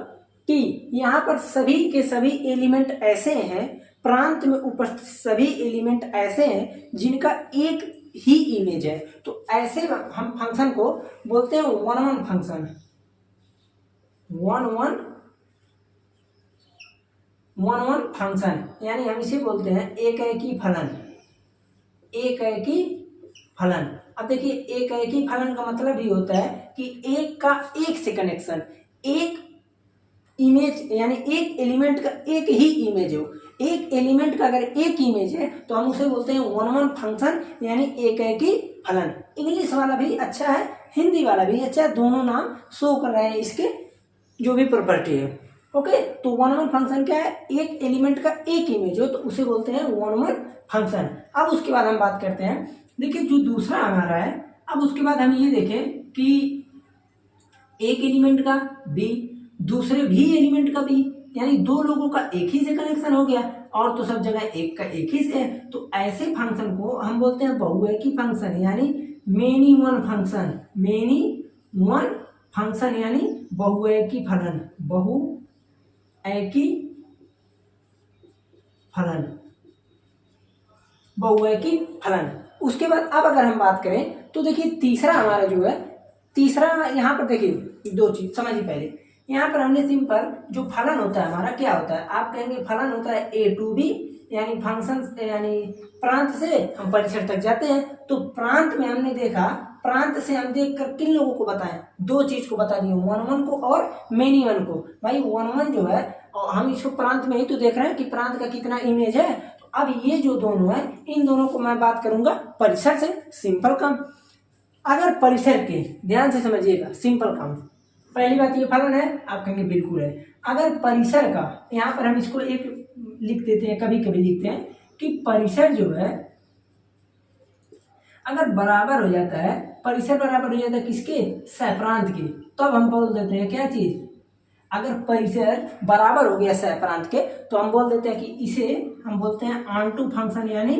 कि यहाँ पर सभी के सभी एलिमेंट ऐसे हैं, प्रांत में उपस्थित सभी एलिमेंट ऐसे हैं जिनका एक ही इमेज है। तो ऐसे हम फंक्शन को बोलते हैं one one function, one one function, यानी हम इसे बोलते हैं एक एकी फलन, एक एकी फलन। अब देखिए, एक एकी फलन का मतलब ये होता है कि एक का एक से कनेक्शन, एक इमेज, यानी एक एलिमेंट का एक ही इमेज हो। एक एलिमेंट का अगर एक इमेज है तो हम उसे बोलते हैं वन वन फंक्शन, यानी एक एकी फलन। इंग्लिश वाला भी अच्छा है, हिंदी वाला भी अच्छा है, दोनों नाम शो कर रहे हैं इसके जो भी प्रॉपर्टी है, ओके। तो वन वन फंक्शन क्या है, एक एलिमेंट का एक इमेज हो तो उसे बोलते हैं वन वन फंक्शन। अब उसके बाद हम बात करते हैं, देखिए जो दूसरा हमारा है, अब उसके बाद हम ये देखें कि एक एलिमेंट का बी, दूसरे भी एलिमेंट का बी, यानी दो लोगों का एक ही से कनेक्शन हो गया, और तो सब जगह एक का एक ही से है। तो ऐसे फंक्शन को हम बोलते हैं बहुएकी फंक्शन, यानी many one function, many one function यानी बहुएकी फलन, बहुएकी फलन, बहुएकी फलन। उसके बाद अब अगर हम बात करें तो देखिए तीसरा हमारा जो है, तीसरा यहाँ पर देखिए दो चीज समझिए। पहले यहाँ पर हमने सिंपल जो फलन होता है हमारा क्या होता है, आप कहेंगे फलन होता है ए टू बी, यानी फंक्शन, यानी प्रांत से हम परिसर तक जाते हैं। तो प्रांत में हमने देखा, प्रांत से हम देख कर किन लोगों को बताएं, दो चीज को बता दिए, वन वन को और मेनी वन को। भाई वन वन जो है हम इसको प्रांत में ही तो देख रहे हैं कि प्रांत का कितना इमेज है। तो अब ये जो दोनों है, इन दोनों को मैं बात करूंगा परिसर से, सिंपल काम। अगर परिसर के, ध्यान से समझिएगा, सिंपल काम, पहली बात ये फलन है, आप कहेंगे बिल्कुल है। अगर परिसर का, यहाँ पर हम इसको एक लिख देते हैं, कभी कभी लिखते हैं कि परिसर जो है अगर बराबर हो जाता है, परिसर बराबर हो जाता है किसके, सहप्रांत के, तब हम बोल देते हैं क्या चीज, अगर परिसर बराबर हो गया सहप्रांत के तो हम बोल देते हैं कि इसे हम बोलते हैं आंटू फंक्शन यानी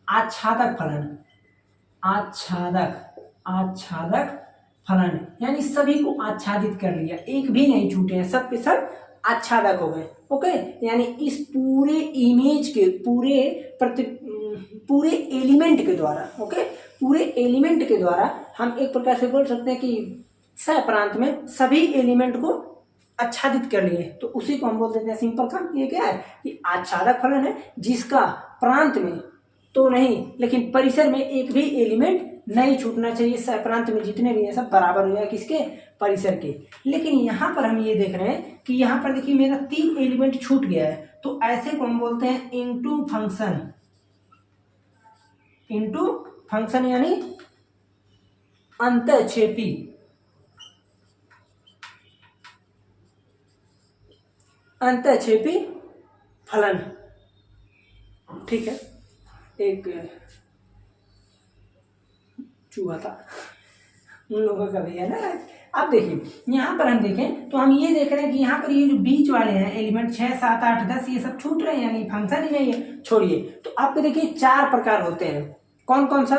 आच्छादक फलन। आच्छादक फलन यानी सभी को आच्छादित कर लिया, एक भी नहीं छूटे हैं, सब के सब आच्छादक हो गए। ओके, यानी इस पूरे इमेज के पूरे एलिमेंट के द्वारा, ओके, पूरे एलिमेंट के द्वारा हम एक प्रकार से बोल सकते हैं कि सहप्रांत में सभी एलिमेंट को आच्छादित कर लिए, तो उसी को हम बोल देते हैं सिंपल काम। ये क्या है कि आच्छादक फलन है जिसका प्रांत में तो नहीं लेकिन परिसर में एक भी एलिमेंट नहीं छूटना चाहिए, सहप्रांत में जितने भी हैं सब बराबर हो जाए किसके, परिसर के। लेकिन यहाँ पर हम ये देख रहे हैं कि यहाँ पर देखिए मेरा 3 एलिमेंट छूट गया है, तो ऐसे को हम बोलते हैं इनटू फंक्शन यानी अंतःक्षेपी फलन। ठीक है, एक चूहा था उन लोगों का भी है ना। अब देखिए यहाँ पर हम देखें तो हम ये देख रहे हैं कि यहाँ पर ये जो बीच वाले हैं एलिमेंट 6, 7, 8, 10 ये सब छूट रहे हैं, यानी फंक्शन ही नहीं है, छोड़िए। तो आपको देखिए 4 प्रकार होते हैं, कौन कौन सा,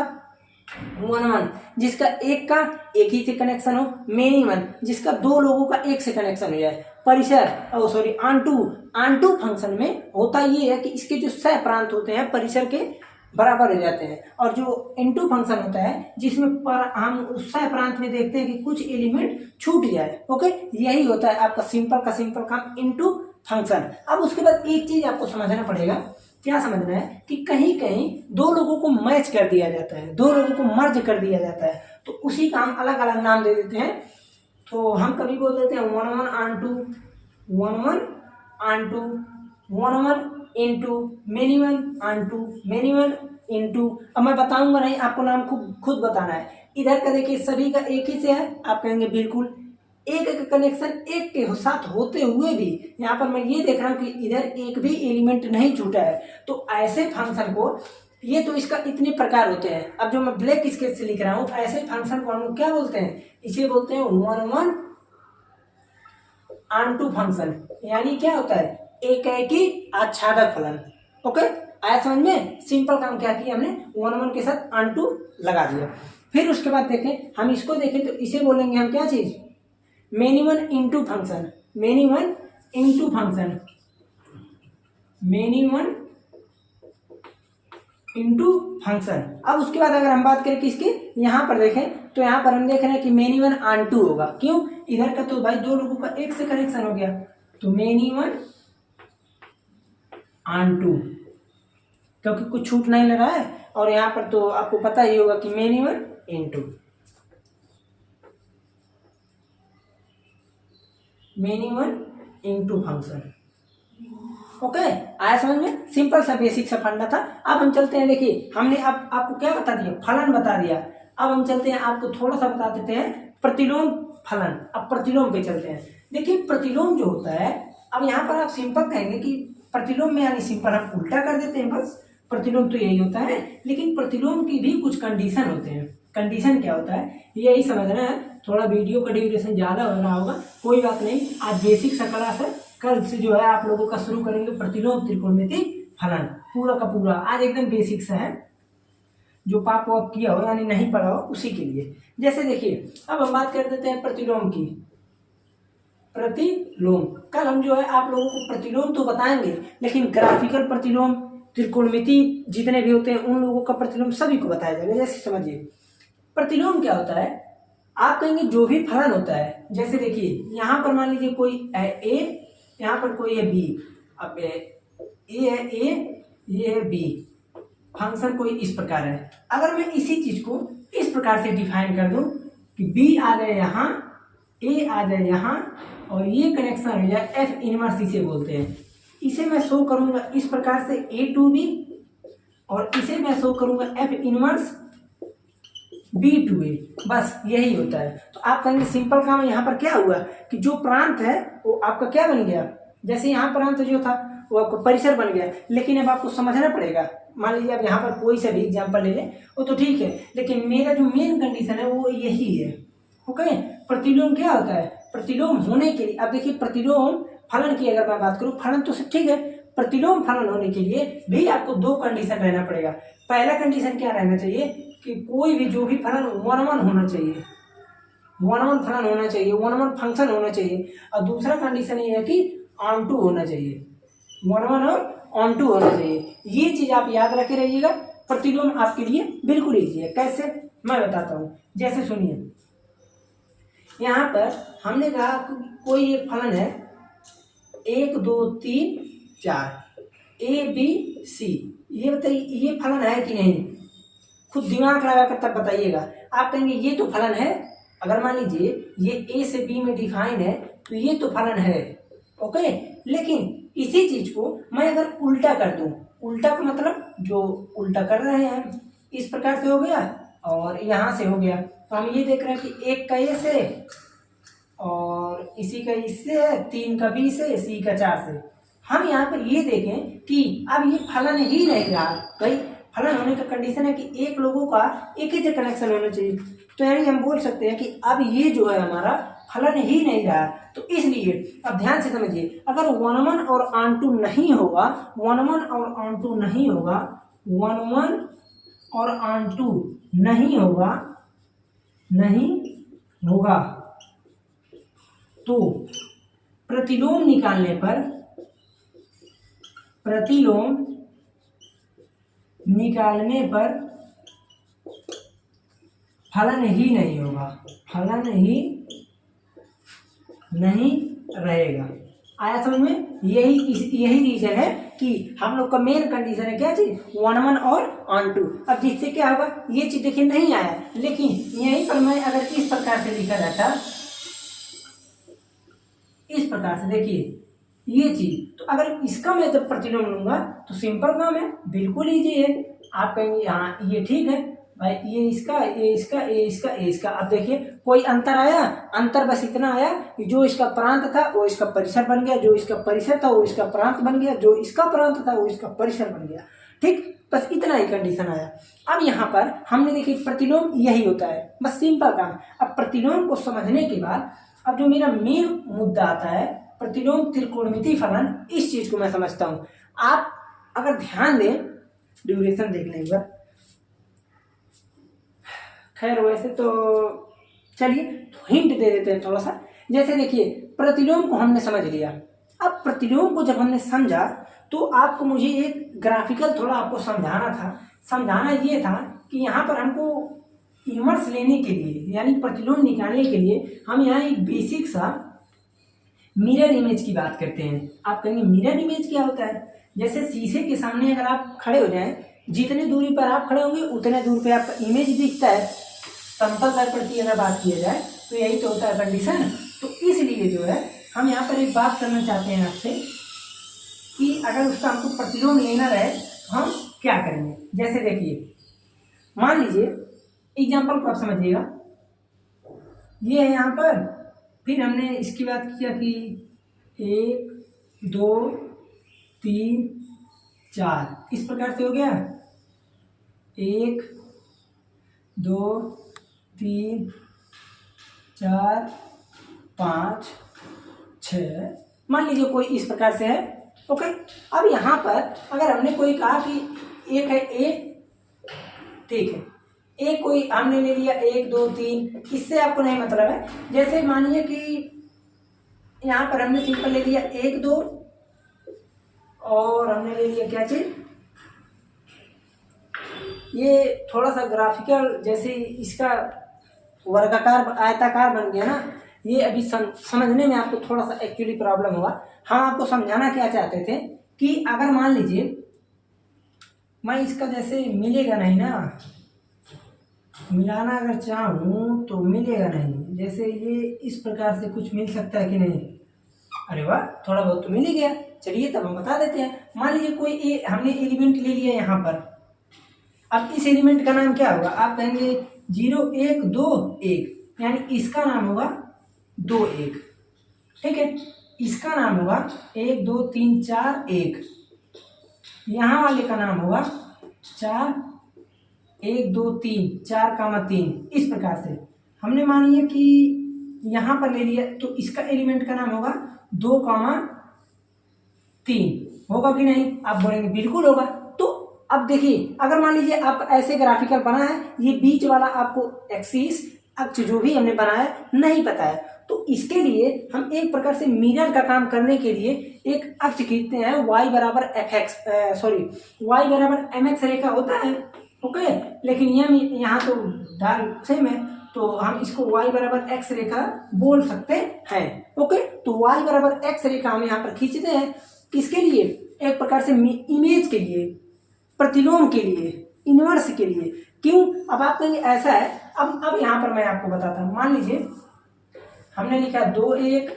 1 जिसका एक का एक ही से कनेक्शन हो, मेनी वन जिसका 2 लोगों का एक से कनेक्शन हो जाए, परिसर आंटू फंक्शन में होता ये है कि इसके जो सहप्रांत होते हैं परिसर के बराबर हो जाते हैं, और जो इनटू फंक्शन होता है जिसमें हम उस सहप्रांत में देखते हैं कि कुछ एलिमेंट छूट जाए। ओके, यही होता है आपका सिंपल काम इनटू फंक्शन। अब उसके बाद एक चीज आपको समझना पड़ेगा, क्या समझना है कि कहीं कहीं 2 लोगों को मैच कर दिया जाता है, 2 लोगों को मर्ज कर दिया जाता है, तो उसी का हम अलग अलग नाम दे देते हैं। तो हम कभी बोल देते हैं 1 onto 1 into many one onto many one into. अब मैं बताऊंगा नहीं, आपको नाम खुद बताना है। इधर का देखिए सभी का एक ही से है, आप कहेंगे बिल्कुल, एक कनेक्शन एक के साथ होते हुए भी यहाँ पर मैं ये देख रहा हूँ कि इधर एक भी एलिमेंट नहीं छूटा है, तो ऐसे फंक्शन को, ये तो इसका इतने प्रकार होते हैं। अब जो मैं ब्लैक स्केच से लिख रहा हूँ, ऐसे फंक्शन को हम लोग क्या बोलते हैं, इसे बोलते हैं 1 आंटू फंक्शन, यानी क्या होता है, एक आच्छादक फलन। ओके, आया समझ में। सिंपल काम क्या किया हमने, 1 के साथ आंटू लगा दिया। फिर उसके बाद देखें, हम इसको देखें तो इसे बोलेंगे हम क्या चीज, मेनी वन इंटू फंक्शन अब उसके बाद अगर हम बात करें किसकी, यहाँ पर देखें तो यहाँ पर हम देख रहे हैं कि मेनी वन आंटू होगा। क्यों, इधर का तो भाई 2 लोगों का एक से कनेक्शन हो गया, तो मेनी वन आंटू, क्योंकि कुछ छूट नहीं लगा है, और यहाँ पर तो आपको पता ही होगा कि many one into function. Okay, आया समझ में। सिंपल सा बेसिक सा फंडा था। अब हम चलते हैं, देखिए हमने अब आपको क्या बता दिया, फलन बता दिया। अब हम चलते हैं, आपको थोड़ा सा बता देते हैं प्रतिलोम फलन। अब प्रतिलोम पे चलते हैं। देखिए प्रतिलोम जो होता है, अब यहाँ पर आप सिंपल कहेंगे कि प्रतिलोम में यानी सिंपल हम उल्टा कर देते हैं, बस प्रतिलोम तो यही होता है। लेकिन प्रतिलोम की भी कुछ कंडीशन होते हैं। कंडीशन क्या होता है यही समझना है। थोड़ा वीडियो का ड्यूरेशन ज़्यादा हो रहा होगा, कोई बात नहीं, आज बेसिक सा क्लास है, कल से जो है आप लोगों का शुरू करेंगे प्रतिलोम त्रिकोणमिति फलन, पूरा का पूरा आज एकदम बेसिक सा है, जो पाप वाप किया हो यानी नहीं पढ़ा हो उसी के लिए। जैसे देखिए, अब हम बात कर देते हैं प्रतिलोम की। प्रतिलोम कल हम जो है आप लोगों को प्रतिलोम तो बताएंगे, लेकिन ग्राफिकल प्रतिलोम, त्रिकोणमिति जितने भी होते हैं उन लोगों का प्रतिलोम सभी को बताया जाएगा। जैसे समझिए प्रतिलोम क्या होता है, आप कहेंगे जो भी फलन होता है, जैसे देखिए यहाँ पर मान लीजिए कोई ए, यहाँ पर कोई है बी, अब ए है ए, ये है बी, फंक्शन कोई इस प्रकार है। अगर मैं इसी चीज को इस प्रकार से डिफाइन कर दूं कि बी आ जाए यहाँ, ए आ जाए यहाँ, और ये कनेक्शन हो जाए एफ इनवर्स, इसे बोलते हैं। इसे मैं शो करूंगा इस प्रकार से ए टू बी, और इसे मैं शो करूंगा एफ इनवर्स B2A, बस यही होता है। तो आप कहेंगे सिंपल काम यहाँ पर क्या हुआ कि जो प्रांत है वो आपका क्या बन गया, जैसे यहाँ प्रांत जो था वो आपका परिसर बन गया। लेकिन अब आपको समझना पड़ेगा, मान लीजिए आप यहाँ पर कोई सा भी एग्जाम्पल ले लें वो तो ठीक है, लेकिन मेरा जो मेन कंडीशन है वो यही है। ओके, प्रतिलोम क्या होता है, प्रतिलोम होने के लिए, अब देखिए प्रतिलोम फलन की अगर मैं बात करूँ, फलन तो सब ठीक है, प्रतिलोम फलन होने के लिए भी आपको दो कंडीशन रहना पड़ेगा। पहला कंडीशन क्या रहना चाहिए कि कोई भी जो भी फलन 1-1 होना चाहिए, 1-1 फलन होना चाहिए, 1-1 फंक्शन होना चाहिए। और दूसरा कंडीशन ये है कि ऑन टू होना चाहिए, 1-1 और ऑन टू होना चाहिए। ये चीज आप याद रखे रहिएगा, प्रतिलोम आपके लिए बिल्कुल ईजी है। कैसे, मैं बताता हूँ। जैसे सुनिए, यहाँ पर हमने कहा कोई एक फलन है 1 2 3 4 ABC, ये बताइए ये फलन है कि नहीं, खुद दिमाग लगा कर तब बताइएगा। आप कहेंगे ये तो फलन है, अगर मान लीजिए ये A से B में डिफाइन है तो ये तो फलन है। ओके, लेकिन इसी चीज को मैं अगर उल्टा कर दूं, उल्टा का मतलब जो उल्टा कर रहे हैं, इस प्रकार से हो गया और यहाँ से हो गया, तो हम ये देख रहे हैं कि 1 का A से और इसी का इससे है, 3 का B से, C का 4 से। हम यहाँ पर ये देखें कि अब ये फलन ही नहीं रहा भाई, फलन होने का कंडीशन है कि एक लोगों का एक ही से कनेक्शन होना चाहिए। तो यानी हम बोल सकते हैं कि अब ये जो है हमारा फलन ही नहीं रहा। तो इसलिए अब ध्यान से समझिए, अगर 1-1 और ऑन टू नहीं होगा, 1-1 और ऑन टू नहीं होगा, 1-1 और ऑन टू नहीं होगा, नहीं होगा, तो प्रतिलोम निकालने पर, प्रतिलोम निकालने पर फलन ही नहीं होगा, फलन ही नहीं रहेगा। आया समझ में? यही रीजन है कि हम लोग का मेन कंडीशन है क्या चीज, 1-1 और ऑन टू। अब जिससे क्या होगा, ये चीज देखिए नहीं आया, लेकिन यहीं पर मैं अगर इस प्रकार से लिखा जाता, इस प्रकार से देखिए ये चीज, तो अगर इसका मैं जब प्रतिलोम लूंगा तो सिंपल काम है, बिल्कुल इजी है। आप कहेंगे हाँ ये ठीक है भाई, ये इसका, ये इसका, ये इसका, ये इसका। अब देखिए कोई अंतर आया, अंतर बस इतना आया कि जो इसका प्रांत था वो इसका परिसर बन गया, जो इसका परिसर था वो इसका प्रांत बन गया, जो इसका प्रांत था वो इसका परिसर बन गया। ठीक, बस इतना ही कंडीशन आया। अब यहाँ पर हमने देखिए प्रतिलोम यही होता है, बस सिंपल काम। अब प्रतिलोम को समझने के बाद अब जो मेरा मेन मुद्दा आता है प्रतिलोम त्रिकोणमिति फलन, इस चीज को मैं समझता हूँ। आप अगर ध्यान दें, ड्यूरेशन देख लें एक बार, खैर वैसे तो चलिए हिंट दे देते हैं थोड़ा सा। जैसे देखिए प्रतिलोम को हमने समझ लिया, अब प्रतिलोम को जब हमने समझा तो आपको मुझे एक ग्राफिकल थोड़ा आपको समझाना था। समझाना ये था कि यहाँ पर हमको इनवर्स लेने के लिए, यानी प्रतिलोम निकालने के लिए हम यहाँ एक बेसिक सा मिरर इमेज की बात करते हैं। आप कहेंगे मिरर इमेज क्या होता है? जैसे शीशे के सामने अगर आप खड़े हो जाएं, जितने दूरी पर आप खड़े होंगे उतने दूर पे आपका इमेज दिखता है। समतल दर्पण की अगर बात किया जाए तो यही तो होता है कंडीशन। तो इसलिए जो है हम यहाँ पर एक बात करना चाहते हैं आपसे कि अगर उसका हमको प्रतिलोम लेना रहे तो हम क्या करेंगे। जैसे देखिए, मान लीजिए एग्जाम्पल को आप समझिएगा, ये है यहाँ पर, फिर हमने इसकी बात किया कि 1 2 3 4 इस प्रकार से हो गया, 1 2 3 4 5 6, मान लीजिए कोई इस प्रकार से है। ओके, अब यहाँ पर अगर हमने कोई कहा कि एक है ए, ठीक है, एक कोई हमने ले लिया 1 2 3, इससे आपको नहीं मतलब है। जैसे मानिए कि यहाँ पर हमने सिंपल ले लिया 1 2 और हमने ले लिया क्या चीज, ये थोड़ा सा ग्राफिकल जैसे इसका वर्गाकार आयताकार बन गया ना, ये अभी समझने में आपको थोड़ा सा एक्चुअली प्रॉब्लम होगा। हम आपको समझाना क्या चाहते थे कि अगर मान लीजिए मैं इसका जैसे मिलेगा नहीं ना, मिलाना अगर चाहूँ तो मिलेगा नहीं। जैसे ये इस प्रकार से कुछ मिल सकता है कि नहीं? अरे वाह, थोड़ा बहुत तो मिल ही गया। चलिए तब हम बता देते हैं। मान लीजिए कोई हमने एलिमेंट ले लिया यहाँ पर, अब इस एलिमेंट का नाम क्या होगा? आप कहेंगे 0 1 2 1, यानी इसका नाम होगा 2 1, ठीक है। इसका नाम होगा 1 2 3 4 1, यहाँ वाले का नाम होगा 4 1 2 3 4,3। इस प्रकार से हमने मान लिया कि यहाँ पर ले लिया, तो इसका एलिमेंट का नाम होगा 2,3, होगा कि नहीं? आप बोलेंगे बिल्कुल होगा। तो अब देखिए, अगर मान लीजिए आपका ऐसे ग्राफिकल बना है, ये बीच वाला आपको एक्सिस अक्ष जो भी हमने बनाया नहीं पता है, तो इसके लिए हम एक प्रकार से मिरर का काम करने के लिए एक अक्ष खींचते हैं, y बराबर mx रेखा होता है, ओके। लेकिन यहाँ तो डाल सेम है, तो हम इसको y बराबर x रेखा बोल सकते हैं, ओके। तो y बराबर x रेखा हम यहाँ पर खींचते हैं, किसके लिए? एक प्रकार से इमेज के लिए, प्रतिलोम के लिए, इनवर्स के लिए। क्यों? अब आप कहेंगे ऐसा है, अब यहाँ पर मैं आपको बताता हूँ। मान लीजिए हमने लिखा 2 1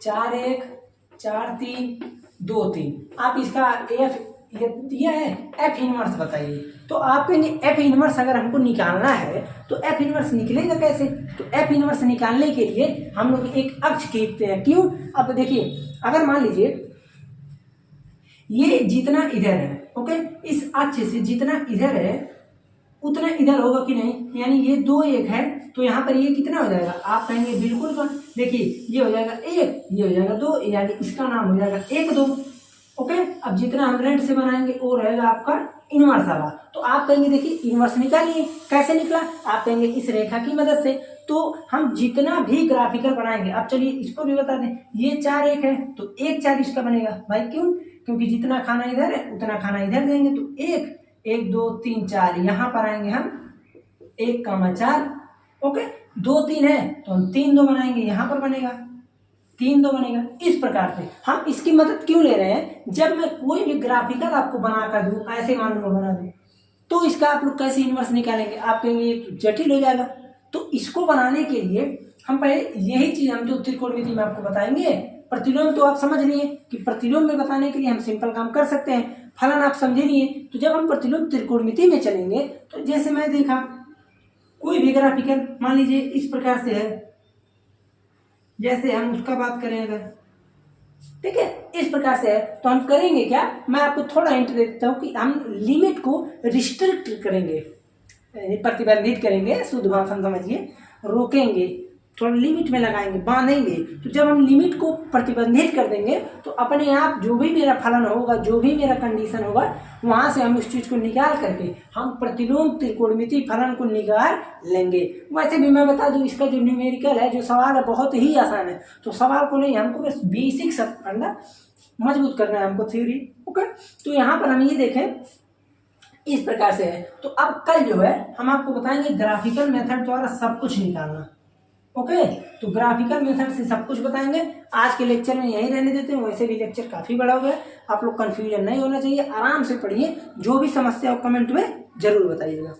4 1 4 3 2 3, आप इसका एफ दिया है, एफ इनवर्स बताइए। तो आप कहेंगे एफ इनवर्स अगर हमको निकालना है तो एफ इनवर्स निकलेगा कैसे? तो एफ इनवर्स निकालने के लिए हम लोग एक अक्ष खींचते हैं। क्यों? अब देखिए, अगर मान लीजिए ये जितना इधर है, ओके, इस अक्ष से जितना इधर है उतना इधर होगा कि नहीं? यानी ये 2 1 है, तो यहाँ पर ये कितना हो जाएगा? आप कहेंगे बिल्कुल कौन, देखिए ये हो जाएगा 1, ये हो जाएगा 2, यानी इसका नाम हो जाएगा 1 2, ओके। अब जितना हम रेड से बनाएंगे वो रहेगा आपका इनवर्स वाला। तो आप कहेंगे देखिए इनवर्स निकालिए, कैसे निकला? आप कहेंगे इस रेखा की मदद से। तो हम जितना भी ग्राफिकल बनाएंगे, अब चलिए इसको भी बता दें, ये 4 1 है तो 1 4 इसका बनेगा भाई। क्यों? क्योंकि जितना खाना इधर है उतना खाना इधर देंगे, तो 1 1 2 3 4, यहाँ पर आएंगे हम 1,4, ओके। 2 3 है तो हम 3 2 बनाएंगे, यहाँ पर बनेगा 3 2 बनेगा। इस प्रकार से हम इसकी मदद क्यों ले रहे हैं? जब मैं कोई भी ग्राफिकल आपको बना कर दूं, ऐसे मान लो बना दूं, तो इसका आप लोग कैसे इनवर्स निकालेंगे? आप कहेंगे ये तो जटिल हो जाएगा। तो इसको बनाने के लिए हम पहले यही चीज हम जो त्रिकोणमिति में आपको बताएंगे, प्रतिलोम तो आप समझ लिए कि प्रतिलोम में बताने के लिए हम सिंपल काम कर सकते हैं, फलन आप समझे लिए। तो जब हम प्रतिलोम त्रिकोणमिति में चलेंगे, तो जैसे मैं देखा कोई भी ग्राफिकल मान लीजिए इस प्रकार से है, जैसे हम उसका बात करें अगर, ठीक है, इस प्रकार से है, तो हम करेंगे क्या? मैं आपको थोड़ा हिंट दे देता हूँ कि हम लिमिट को रिस्ट्रिक्ट करेंगे, प्रतिबंधित करेंगे, शुद्ध भाषा समझिए, रोकेंगे, थोड़ा लिमिट में लगाएंगे, बांधेंगे। तो जब हम लिमिट को प्रतिबंधित कर देंगे तो अपने आप जो भी मेरा फलन होगा, जो भी मेरा कंडीशन होगा, वहां से हम उस चीज को निकाल करके हम प्रतिलोम त्रिकोणमिति फलन को निकाल लेंगे। वैसे भी मैं बता दूं, इसका जो न्यूमेरिकल है, जो सवाल है, बहुत ही आसान है। तो सवाल को नहीं, हमको बस बेसिक सब फंडा मजबूत करना है, हमको थ्योरी, ओके। तो यहाँ पर हम ये देखें इस प्रकार से है। तो अब कल जो है हम आपको बताएंगे ग्राफिकल मेथड द्वारा सब कुछ निकालना, ओके। तो ग्राफिकल मेथड से सब कुछ बताएंगे। आज के लेक्चर में यही रहने देते हैं, वैसे भी लेक्चर काफी बड़ा हो गया, आप लोग कंफ्यूजन नहीं होना चाहिए, आराम से पढ़िए, जो भी समस्या हो कमेंट में जरूर बताइएगा।